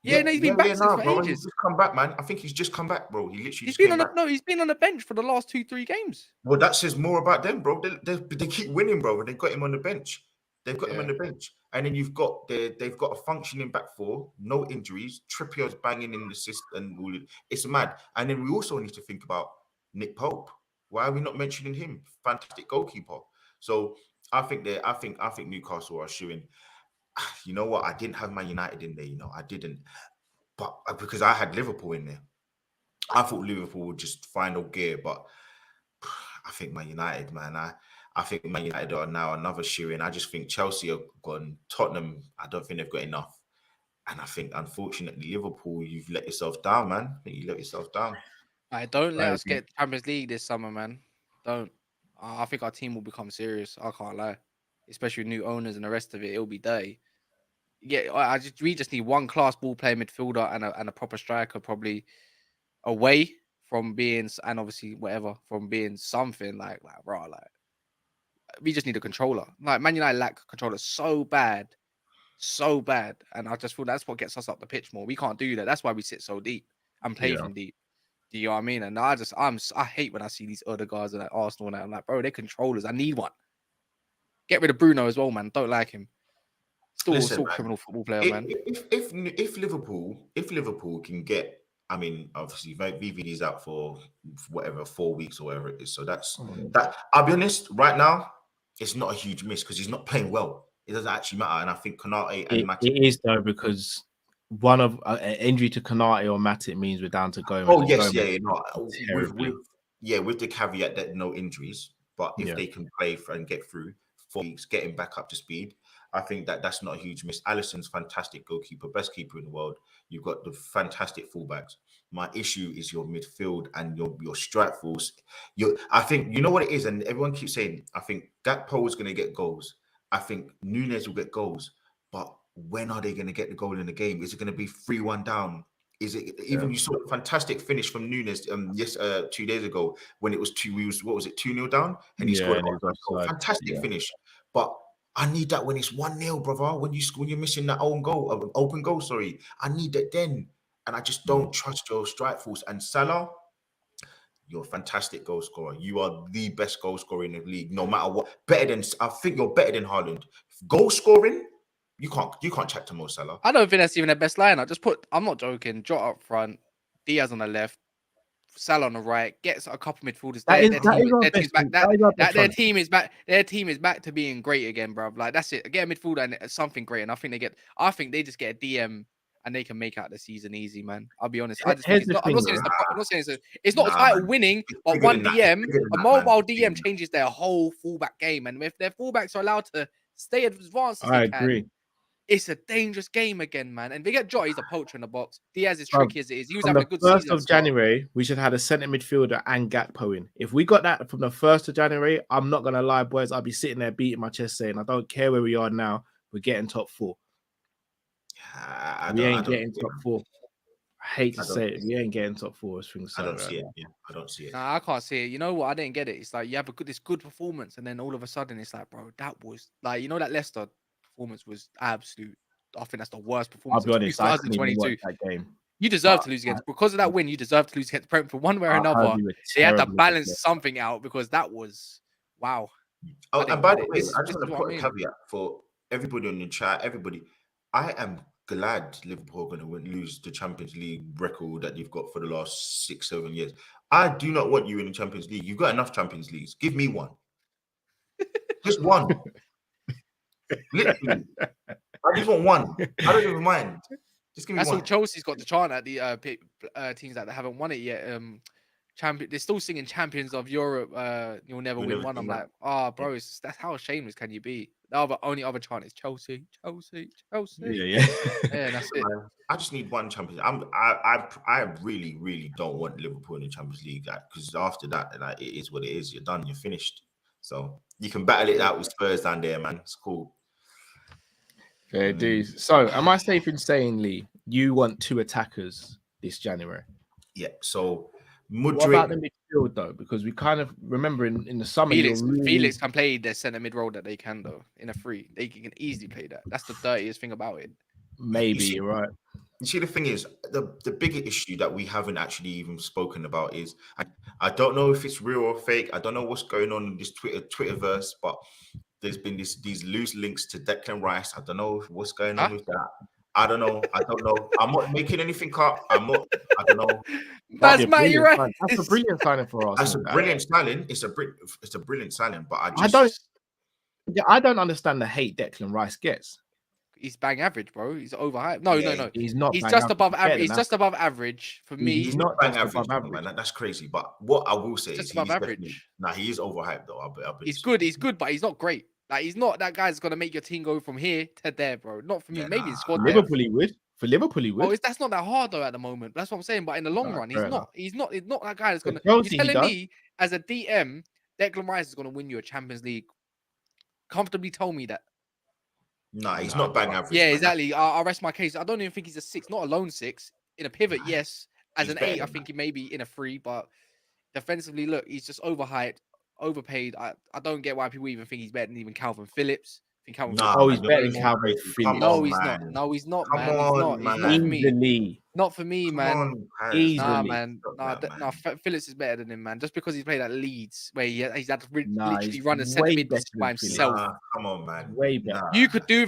Yeah, he's been back for ages. He's just come back, man. I think he's just come back, bro. He's been on the bench for the last 2-3 games. Well, that says more about them, bro. They keep winning, bro. And they got him on the bench. They've got him on the bench, and then they've got a functioning back four, no injuries. Trippier's banging in the assist and all. It's mad. And then we also need to think about Nick Pope. Why are we not mentioning him? Fantastic goalkeeper. So I think Newcastle are shooing. You know what? I didn't have Man United in there. You know, I didn't, but because I had Liverpool in there, I thought Liverpool would just final gear. But I think Man United, man. I think Man United are now another shoe-in. I just think Chelsea are gone. Tottenham, I don't think they've got enough. And I think, unfortunately, Liverpool, you've let yourself down, man. I think you let yourself down. Don't let us get Champions League this summer, man. Don't. I think our team will become serious. I can't lie. Especially with new owners and the rest of it, it'll be dirty. Yeah, we just need one class ball player midfielder and a proper striker, probably away from being, and obviously whatever, from being something like raw, like. We just need a controller. Like Man United lack controllers so bad, and I just feel that's what gets us up the pitch more. We can't do that. That's why we sit so deep. and play from deep. Do you know what I mean? And I hate when I see these other guys at Arsenal now. I'm like, bro, they're controllers. I need one. Get rid of Bruno as well, man. Don't like him. Still criminal football player, man. If Liverpool can get, I mean, obviously VVD's out for whatever 4 weeks or whatever it is. So that's that. I'll be honest, right now, it's not a huge miss because he's not playing well. It doesn't actually matter. And I think Konate and Matip. It is though, because one of an injury to Konate or Matip means we're down to Gomez. Oh yes, with the caveat that no injuries, but if they can play and get through 4 weeks, getting back up to speed, I think that's not a huge miss. Alisson's fantastic goalkeeper, best keeper in the world. You've got the fantastic fullbacks. My issue is your midfield and your strike force. I think you know what it is, and everyone keeps saying, I think Gakpo is going to get goals. I think Núñez will get goals, but when are they going to get the goal in the game? Is it going to be 3-1 down? Is it even you saw a fantastic finish from Núñez 2 days ago when it was 2-0 down and he scored a goal. Fantastic finish. But I need that when it's 1-0, brother. When you're missing that open goal, sorry. I need that then. And I just don't trust your strike force. And Salah, you're a fantastic goal scorer. You are the best goal scorer in the league, no matter what. I think you're better than Haaland. Goal scoring, you can't chat to Mo Salah. I don't think that's even the best lineup. I'm not joking. Jota up front, Diaz on the left, Salah on the right. Gets a couple midfielders there. Their team is back. Their team is back to being great again, bro. Like that's it. Get a midfielder and something great. And I think they just get a DM and they can make out the season easy, man. I'll be honest. I'm not saying it's not title winning, but one DM, a mobile DM changes their whole fullback game. And if their fullbacks are allowed to stay advanced as they can, agree. It's a dangerous game again, man. And they get Jota, he's a poacher in the box. Diaz is tricky as it is. He was having a good season. 1st of January, we should have a centre midfielder and Gakpo in. If we got that from the 1st of January, I'm not going to lie, boys. I'll be sitting there beating my chest saying, I don't care where we are now. We're getting top 4. We ain't getting top 4. I hate to say it. We ain't getting top 4. I don't see it. Yeah, I don't see it. Nah, I can't see it. You know what? I didn't get it. It's like you have this good performance, and then all of a sudden, it's like, bro, that was like, that Leicester performance was absolute. I think that's the worst performance. I'll be honest, 2022. That game. You deserve to lose against because of that win. You deserve to lose against Brentford one way or another. They had to balance something out because that was wow. Oh, and by the way, I just want to put a caveat for everybody in the chat. Everybody, I am glad Liverpool are going to lose the Champions League record that you've got for the last 6-7 years. I do not want you in the Champions League. You've got enough Champions Leagues. Give me one. Just one. Literally. I just want one. I don't even mind. Just give me one. That's all Chelsea's got to chant at the teams that haven't won it yet. They're still singing Champions of Europe. You'll never win one. I'm like, bro, that's how shameless can you be? The only other chant is Chelsea. Yeah. That's it. I just need one Champions. I really, really don't want Liverpool in the Champions League because after that, like, it is what it is. You're done. You're finished. So you can battle it out with Spurs down there, man. It's cool. Fair dues. So, am I safe in saying, Lee, you want 2 attackers this January? Yeah. So, Mudryk. What about the midfield though? Because we kind of remember in the summer, Felix can play their centre mid role that they can though in a free. They can easily play that. That's the dirtiest thing about it. Maybe you're right. You see, the thing is, the bigger issue that we haven't actually even spoken about is I don't know if it's real or fake. I don't know what's going on in this Twitterverse, but there's been these loose links to Declan Rice. I don't know what's going on with that. I don't know. I'm not making anything up. I don't know. That's Matty right. That's a brilliant signing for us. That's a brilliant signing. It's a brilliant signing. But I don't understand the hate Declan Rice gets. He's bang average, bro. He's overhyped. No. He's not. He's just above average. He's just above average for me. He's not bang average, man. That's crazy. But what I will say is above average. He is overhyped though. He's good, but he's not great. Like he's not that guy that's gonna make your team go from here to there, bro. Not for me. Maybe in squad. Liverpool he would. For Liverpool, he would. Well, that's not that hard though at the moment. That's what I'm saying. But in the long run, he's not. He's not that guy that's gonna. You're telling me as a DM, Declan Rice is gonna win you a Champions League. Comfortably told me that. No, he's not bang average. Yeah, exactly. I'll rest my case. I don't even think he's a 6, not a lone 6. In a pivot, yes. As an 8, I think he may be in a 3, but defensively, look, he's just overhyped, overpaid. I don't get why people even think he's better than even Calvin Phillips. think Calvin Nah, Phillips. He's man, better you're than making Calvin crazy. Phillips. No, he's not. No, he's not, man. He's not. He's not for me. Easily. Not for me, Come man. on, Paris. Easily. Nah, man. Stop that, man. Phillips is better than him, man. Just because he played at Leeds, where he's had to literally he's run a centre way mid better by than Phillips. himself. Nah, come on, man. Way better. Nah. You could do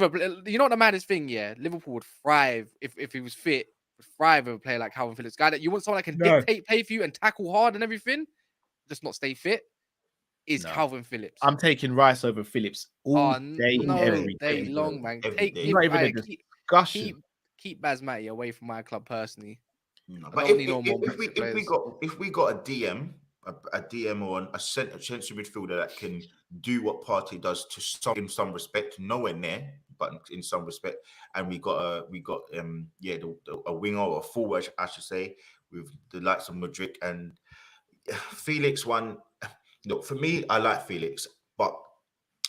you know what the maddest thing, yeah? Liverpool would thrive if he was fit, would thrive with a player like Calvin Phillips. Guy that you want someone that can dictate play for you and tackle hard and everything, just not stay fit, is Calvin Phillips. I'm taking Rice over Phillips all day, every day day. long, man. Keep Basmati away from my club personally. No, but if we got a DM or a central midfielder that can do what Partey does in some respect, nowhere near, but in some respect, and we got a winger or a forward, I should say, with the likes of Mudryk and Felix. Look, for me, I like Felix, but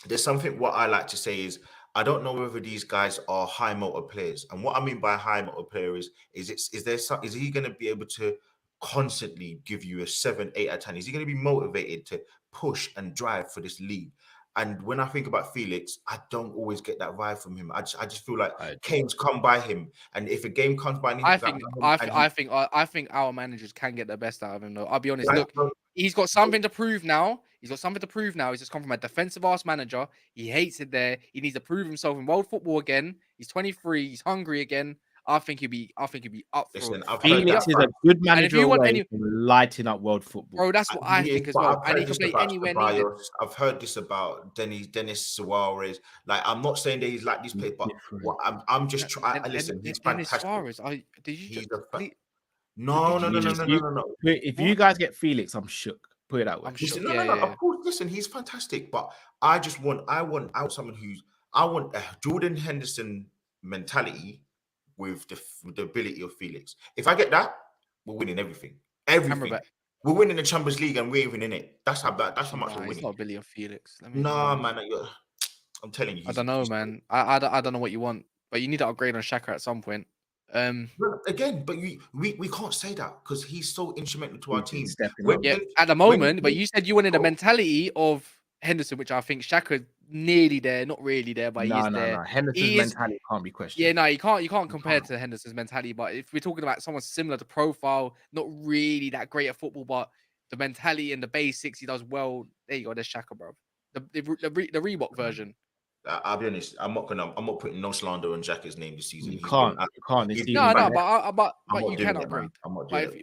there's something what I like to say is I don't know whether these guys are high motor players, and what I mean by high motor player is he going to be able to constantly give you a 7, 8 out of 10? Is he going to be motivated to push and drive for this league? And when I think about Felix, I don't always get that vibe from him. I just feel like games come by him, and if a game comes by him, I think our managers can get the best out of him. Though I'll be honest, look, he's got something to prove now. He's just come from a defensive ass manager. He hates it there. He needs to prove himself in world football again. He's 23. He's hungry again. I think he'll be up for Felix is a good manager away from lighting up world football. Bro, that's what I think as well. And he can play anywhere needed. I've heard this about Dennis Suarez. Like, I'm not saying that he's like these players, but I'm just trying. Listen, he's Dennis fantastic. Suarez, No. If you guys get Felix, I'm shook. Put it that way. No. Of course, listen, he's fantastic, but I want someone I want a Jordan Henderson mentality with the ability of Felix. If I get that, we're winning everything. We're winning the Champions League and we're even in it. That's how much we're winning. It's not a billion Felix. Man, I'm telling you. I don't know, man. I don't know what you want, but you need to upgrade on Xhaka at some point. Again, but we can't say that because he's so instrumental to our team. At the moment, but you said you wanted a mentality of Henderson, which I think Xhaka nearly there, not really there, but he is there. Henderson's mentality can't be questioned. Yeah, no, you can't compare to Henderson's mentality. But if we're talking about someone similar to profile, not really that great at football, but the mentality and the basics he does well. There you go, there's Xhaka, bro. The Reebok version. I'll be honest. I'm not putting no slander on Xhaka's name this season. You can't. But you can upgrade.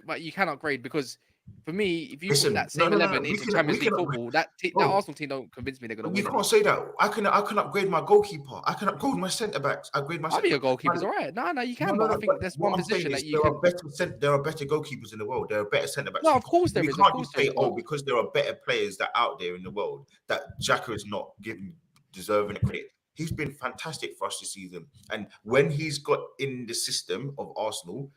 But you can upgrade because. For me, if you put that same 11 into Champions League football, that Arsenal team don't convince me they're going to win. You can't say that. I can upgrade my goalkeeper. I can upgrade my centre backs. I think your goalkeeper's all right. No, you can. But I think there's one position that you can. There are better goalkeepers in the world. There are better centre backs. No, of course there is. You can't just say, because there are better players that out there in the world that Xhaka is not deserving credit. He's been fantastic for us this season, and when he's got in the system of Arsenal.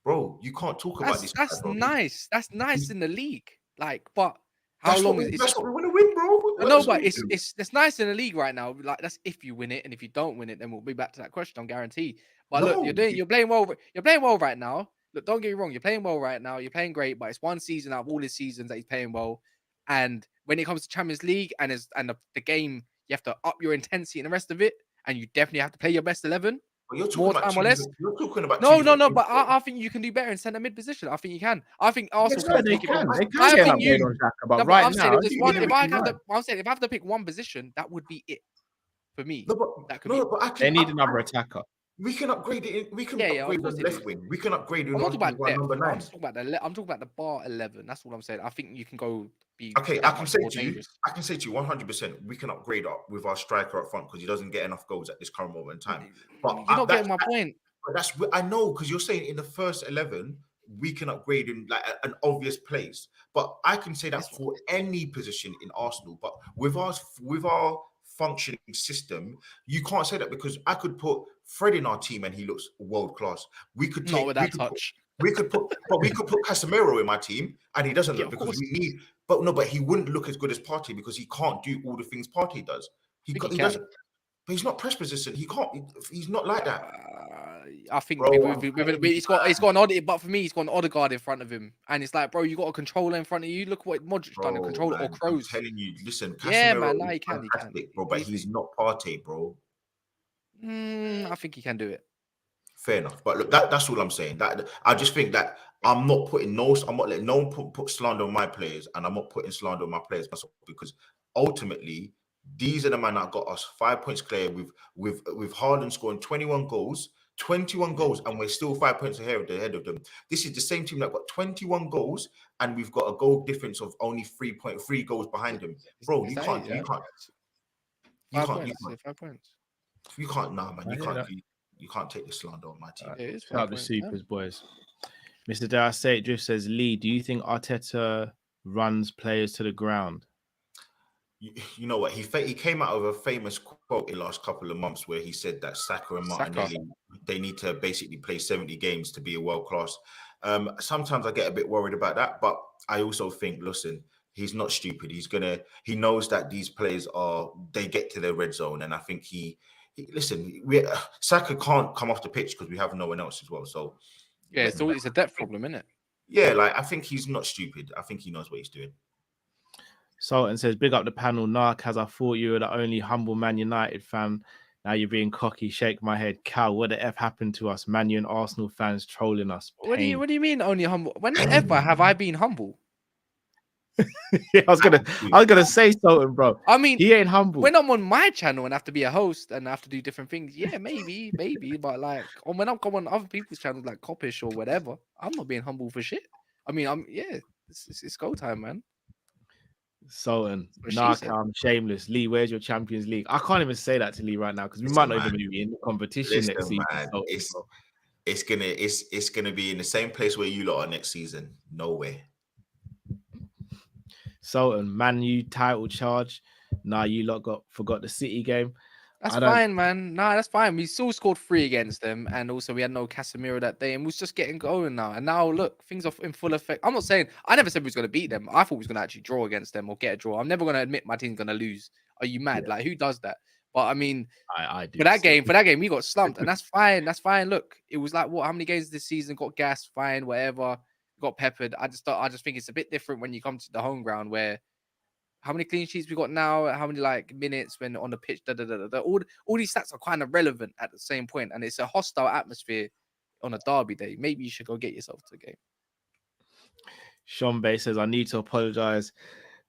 Bro, you can't talk about this. That's nice. That's nice in the league. Like, but how long is it? That's what we want to win, bro. No, but it's nice in the league right now. Like, that's if you win it, and if you don't win it, then we'll be back to that question. I'm guaranteed. But look, you're playing well. You're playing well right now. Look, don't get me wrong. You're playing well right now. You're playing great. But it's one season out of all his seasons that he's playing well. And when it comes to Champions League and the game, you have to up your intensity and the rest of it, and you definitely have to play your best 11. More time or less. You're talking about no. But I think you can do better in centre mid position. I think you can. I think Arsenal they can. If I have to pick one position, that would be it for me. They need another attacker. We can upgrade it. We can upgrade the left wing. We can upgrade it. I'm talking about depth. I'm talking about the bar 11. That's what I'm saying. I think you can go. I can say to you 100%. We can upgrade up with our striker up front because he doesn't get enough goals at this current moment in time. But you're not getting my point. But I know because you're saying in the first 11 we can upgrade in like an obvious place. But I can say that for any position in Arsenal. But with our functioning system, you can't say that because I could put Fred in our team and he looks world class. We could take we could put Casemiro in my team and he doesn't look because we need. But he wouldn't look as good as Partey because he can't do all the things Partey does. He doesn't. But he's not press resistant. He can't. He's not like that. I think Bro, he's got an odd. But for me, he's got an Odegaard in front of him, and it's like, bro, you got a controller in front of you. Look what Modric done, a controller or Kroos. I'm telling you, listen, Casemiro Yeah, man, no, is he can, fantastic, bro, but he's not Partey, bro. I think he can do it. Fair enough, but look, that's all I'm saying. That I just think that I'm not letting no one put slander on my players, and I'm not putting slander on my players because ultimately these are the men that got us 5 points clear with Haaland scoring 21 goals, and we're still 5 points ahead of them. This is the same team that got 21 goals, and we've got a goal difference of only 3.3 goals behind them. Bro, you can't. 5 points. You can't, nah, man. You can't take the slander on my team. Shout out the supers, boys. Mr. Dare I say it just says, Lee, do you think Arteta runs players to the ground? You know what? He came out of a famous quote in the last couple of months where he said that Saka and Martinelli, they need to basically play 70 games to be a world class. Sometimes I get a bit worried about that, but I also think, listen, he's not stupid. He knows that these players they get to their red zone, and I think Saka can't come off the pitch because we have no one else as well. So yeah, it's a depth problem, isn't it? Yeah, like I think he's not stupid. I think he knows what he's doing. Sultan says, big up the panel, Narcaz. I thought you were the only humble Man United fan. Now you're being cocky. Shake my head. Cal, what the F happened to us? Man U and Arsenal fans trolling us. Pain. What do you mean only humble? Whenever have I been humble? Yeah, I was gonna say Sultan, bro. I mean, he ain't humble. When I'm on my channel and have to be a host and I have to do different things, yeah, maybe. But like, when I'm on other people's channels like Kopish or whatever, I'm not being humble for shit. I mean, it's go time, man. Sultan, I'm shameless. Lee, where's your Champions League? I can't even say that to Lee right now because we might not even be in the competition next season. It's gonna be in the same place where you lot are next season. Nowhere. Sultan, Man U title charge. Nah, you lot forgot the City game. That's fine, man. Nah, that's fine. We still scored 3 against them, and also we had no Casemiro that day, and we was just getting going now. And now look, things are in full effect. I'm not saying I never said we was gonna beat them. I thought we was gonna actually draw against them or get a draw. I'm never gonna admit my team's gonna lose. Are you mad? Yeah. Like, who does that? But I mean, I do. For that game, we got slumped, and that's fine. That's fine. Look, it was like how many games this season got gassed? Fine, whatever. Got peppered. I just think it's a bit different when you come to the home ground where how many clean sheets we got now, how many like minutes when on the pitch, all these stats are kind of relevant at the same point, and it's a hostile atmosphere on a derby day. Maybe you should go get yourself to the game. Sean Bay says, I need to apologize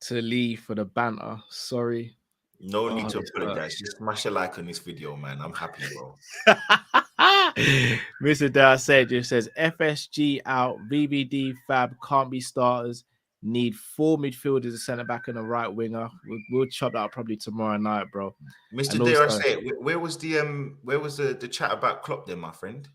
to Lee for the banter. Sorry. No need to apologize. Just smash a like on this video, man. I'm happy, bro. Mr. Dare said just says FSG out, VBD Fab can't be starters. Need 4 midfielders, a centre back, and a right winger. We'll chop that up probably tomorrow night, bro. Mr. Dare, I say, where was the chat about Klopp then, my friend?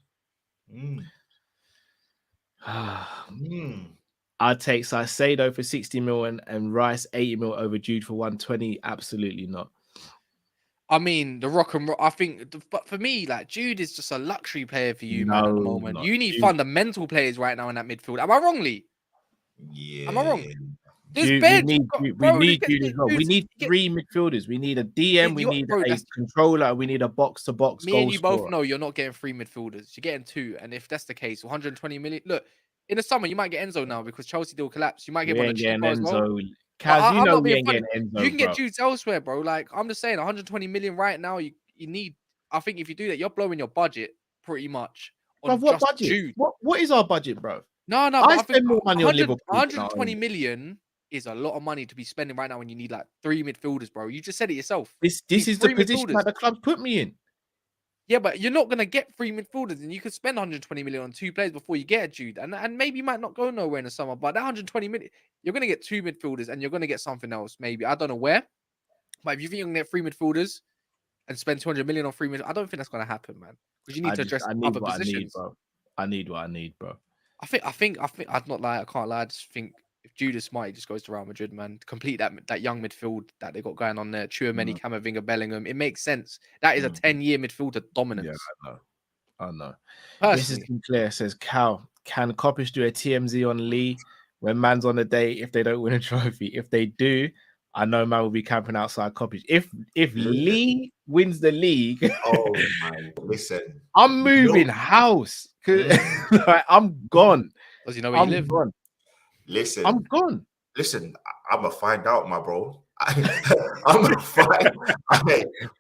I'd take Saicedo for 60 million and Rice 80 million over Jude for 120. Absolutely not. I mean, the rock and roll. I think, but for me, like Jude is just a luxury player for you, man. At the moment, you need fundamental players right now in that midfield. Am I wrong, Lee? Yeah. Am I wrong? We need Jude as well. We need 3 midfielders. We need a DM. We need a controller. We need a box-to-box goal Me and you scorer. both know you're not getting 3 midfielders. You're getting 2. And if that's the case, 120 million. Look, in the summer, you might get Enzo now because Chelsea deal collapse. You might get one of cheaper as well. Kaz, you know we ain't getting Enzo, you can get Jude elsewhere, bro. Like, I'm just saying, 120 million right now, you need. I think if you do that, you're blowing your budget pretty much on what just budget? Jude. What is our budget, bro? No. I spend more money on Liverpool. 120 million is a lot of money to be spending right now when you need like 3 midfielders, bro. You just said it yourself. This is the position that the club put me in. Yeah, but you're not gonna get 3 midfielders, and you could spend 120 million on 2 players before you get a Jude, and maybe you might not go nowhere in the summer. But that 120 million, you're gonna get 2 midfielders, and you're gonna get something else. Maybe I don't know where, but if you think you're gonna get 3 midfielders and spend 200 million on 3 midfielders, I don't think that's gonna happen, man. Because you need to address other positions. I need what I need, bro. I think I'd not lie. I can't lie. I just think if Jude is smart, he just goes to Real Madrid, man. To complete that young midfield that they got going on there. Tchouaméni, Camavinga, Bellingham. It makes sense. That is a 10-year midfielder dominance. Yeah, I know. Mrs. Sinclair says, Cal, can Kopish do a TMZ on Lee when man's on a day if they don't win a trophy? If they do, I know man will be camping outside Kopish. If Lee wins the league, oh man, listen, I'm moving house. Like, I'm gone. Does he know where you live? Gone. Listen, I'm gone. Listen, I'm gonna find out, my bro. I'm gonna find.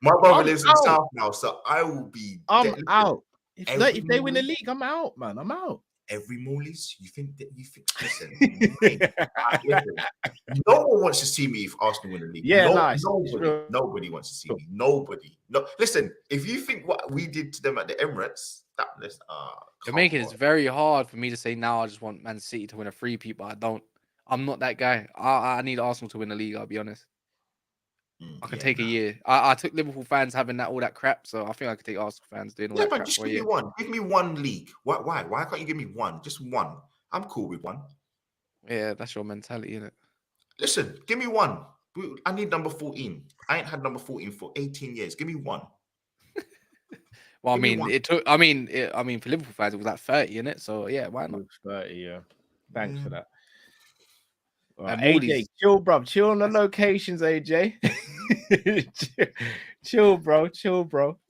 My brother lives in South now, so I will be. I'm out. If they win the league, I'm out, man. I'm out. Every Morleys, you think? Listen, listen, no one wants to see me if Arsenal win the league. Yeah, nice. Nobody wants to see me. Nobody. No, listen. If you think what we did to them at the Emirates, you're making it very hard for me to say now. I just want Man City to win a three-peat, but I don't. I'm not that guy. I need Arsenal to win the league. I'll be honest. I can take a year. I took Liverpool fans having all that crap, so I think I could take Arsenal fans doing all that crap. Just give me one. Give me one league. Why? Why can't you give me one? Just one. I'm cool with one. Yeah, that's your mentality, isn't it? Listen, give me one. I need number 14. I ain't had number 14 for 18 years. Give me one. Well, I mean, it took. I mean, for Liverpool fans, it was like 30, innit? So yeah, why not? 30, yeah. Thanks for that. Right, AJ, chill, bro. Chill on the locations, AJ. chill, bro.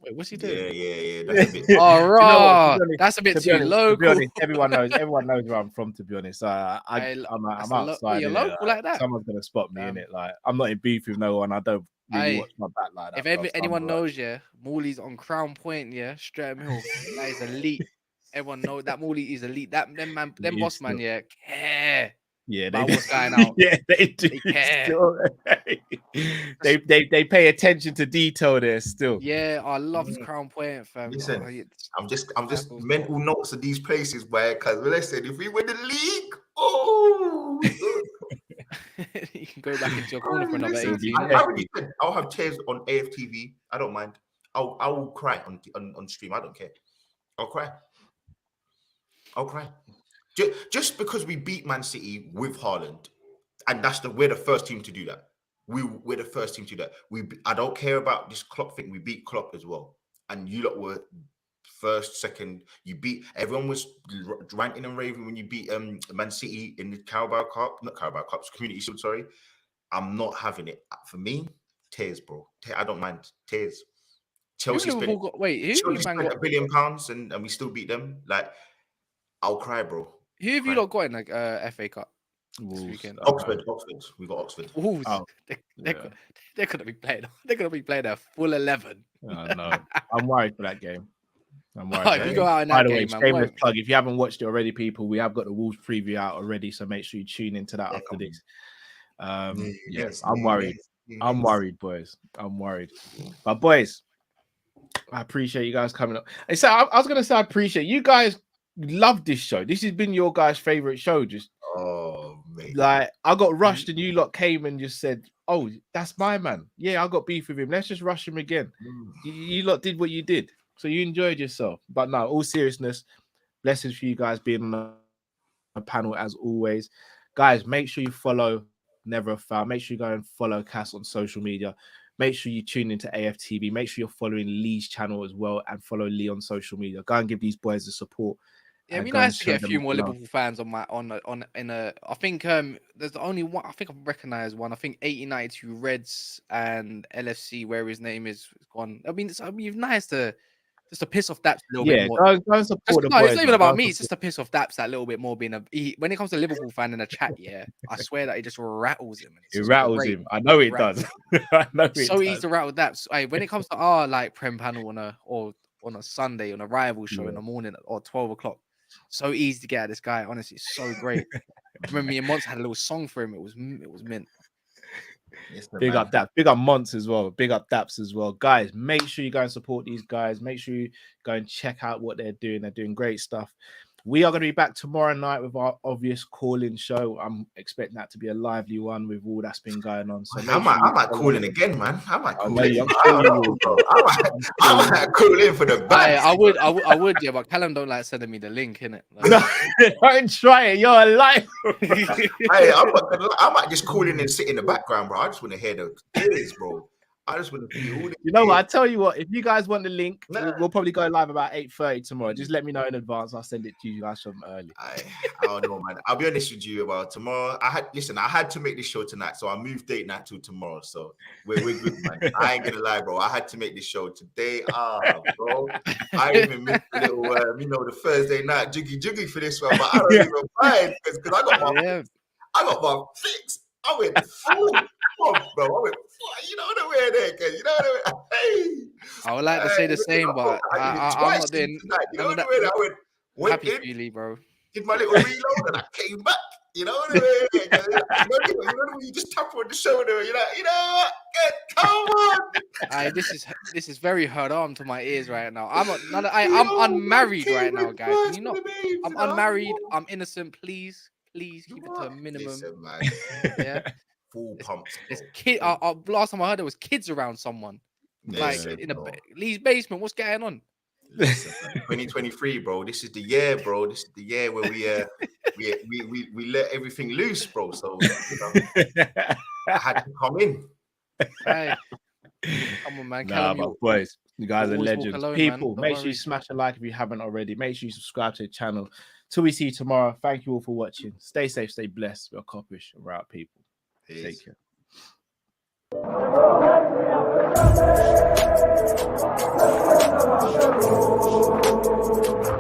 Wait, what's he doing? Yeah. That's a bit. All right, that's a bit too local. To be honest, everyone knows where I'm from. To be honest, I'm outside. You're local like that. Someone's gonna spot me in it. Like, I'm not in beef with no one. I don't really watch my back like that. If anyone knows, Morley's on Crown Point, Streatham Hill. That is elite. Everyone knows that Morley is elite. Them boss man, care. Yeah, they what's going out. Yeah, they do. They pay attention to detail there still. Yeah, I love Crown Point, fam. Listen, I'm just mental notes of these places where, because listen, if we win the league, you can go back into your corner for another 18. I already said I'll have tears on AFTV. I don't mind. I will cry on stream. I don't care. I'll cry. Just because we beat Man City with Haaland, and we're the first team to do that. We're the first team to do that. I don't care about this Klopp thing. We beat Klopp as well, and you lot were first, second. You beat. Everyone was ranting and raving when you beat Man City in the Carabao Cup, not Carabao Cup, Community Shield. Sorry, I'm not having it. For me, tears, bro. I don't mind tears. Chelsea spent £1 billion and we still beat them. Like, I'll cry, bro. Who have you not got in FA Cup this weekend? Oxford. We got Oxford. Wolves. They're gonna be playing. They're gonna be playing a full 11. No, I'm worried for that game. I'm worried. If you go out in that game, shameless plug. If you haven't watched it already, people, we have got the Wolves preview out already, so make sure you tune into that after this. I'm worried. I'm worried, boys. I'm worried. But boys, I appreciate you guys coming up. I was gonna say I appreciate you guys. Love this show. This has been your guys' favorite show. Just mate. Like, I got rushed and you lot came and just said, "Oh, that's my man. Yeah, I got beef with him. Let's just rush him again." You lot did what you did, so you enjoyed yourself. But no, all seriousness, blessings for you guys being on the panel as always. Guys, make sure you follow Never a Foul. Make sure you go and follow Cass on social media. Make sure you tune into AFTV. Make sure you're following Lee's channel as well and follow Lee on social media. Go and give these boys the support. Yeah, it'd be nice to get a few more Liverpool fans I think there's only one. I think I've recognized one. I think 1892 Reds and LFC, where his name is gone. I mean, it'd be nice to just to piss off Daps a little bit more. Go support No, it's not even about me. It's just to piss off Daps that little bit more. When it comes to Liverpool fan in a chat, I swear that it just rattles him. It rattles him. I know it does. I know it so easy to rattle Daps. When it comes to our like Prem panel on a Sunday on a rival show in the morning or 12 o'clock. So easy to get at this guy. Honestly, it's so great. I remember me and Monts had a little song for him. It was mint. Big up Daps. Big up Monts as well. Big up Daps as well. Guys, make sure you go and support these guys. Make sure you go and check out what they're doing. They're doing great stuff. We are going to be back tomorrow night with our obvious call-in show. I'm expecting that to be a lively one with all that's been going on. So I might call in again, man. I might call in. I might call in for the back. I would, yeah, but Callum don't like sending me the link, innit? Like, no, don't try it. You're alive. I might just call in and sit in the background, bro. I just want to hear the tears, bro. I just want to see all the. You know what? I tell you what. If you guys want the link, Nah. we'll probably go live about 8:30 tomorrow. Just let me know in advance. I'll send it to you guys from early. I don't know, man. I'll be honest with you about tomorrow. I had to make this show tonight, so I moved date night to tomorrow. So we're good, man. I ain't gonna lie, bro. I had to make this show today. Bro, I even missed a little, the Thursday night jiggy for this one, but I don't even mind because I got my fix. I went full, bro. I went full. You know what I mean? There, you know what I mean? Hey, I would like to say the same, but I'm not doing. Tonight, you know what I mean? I went happy in, for you, bro. did my little reload, and I came back. You know what I mean? You know when you just tap on the shoulder. You know what? Come on. This is very hard on to my ears right now. I'm unmarried right now, guys. Can you not? I'm unmarried. I'm innocent. Please keep it to a minimum. Listen, man. Yeah. Full pumps. Last time I heard there was kids around someone. Listen, in Lee's basement. What's going on? Listen, 2023, bro. This is the year, bro. This is the year where we let everything loose, bro. So I had to come in. Hey, come on, man. Nah, but boys, you guys are legends. Alone, people, man. make sure you smash a like if you haven't already. Make sure you subscribe to the channel. Till we see you tomorrow. Thank you all for watching. Stay safe, stay blessed. We're Kopish and we're out, people. Peace. Take care.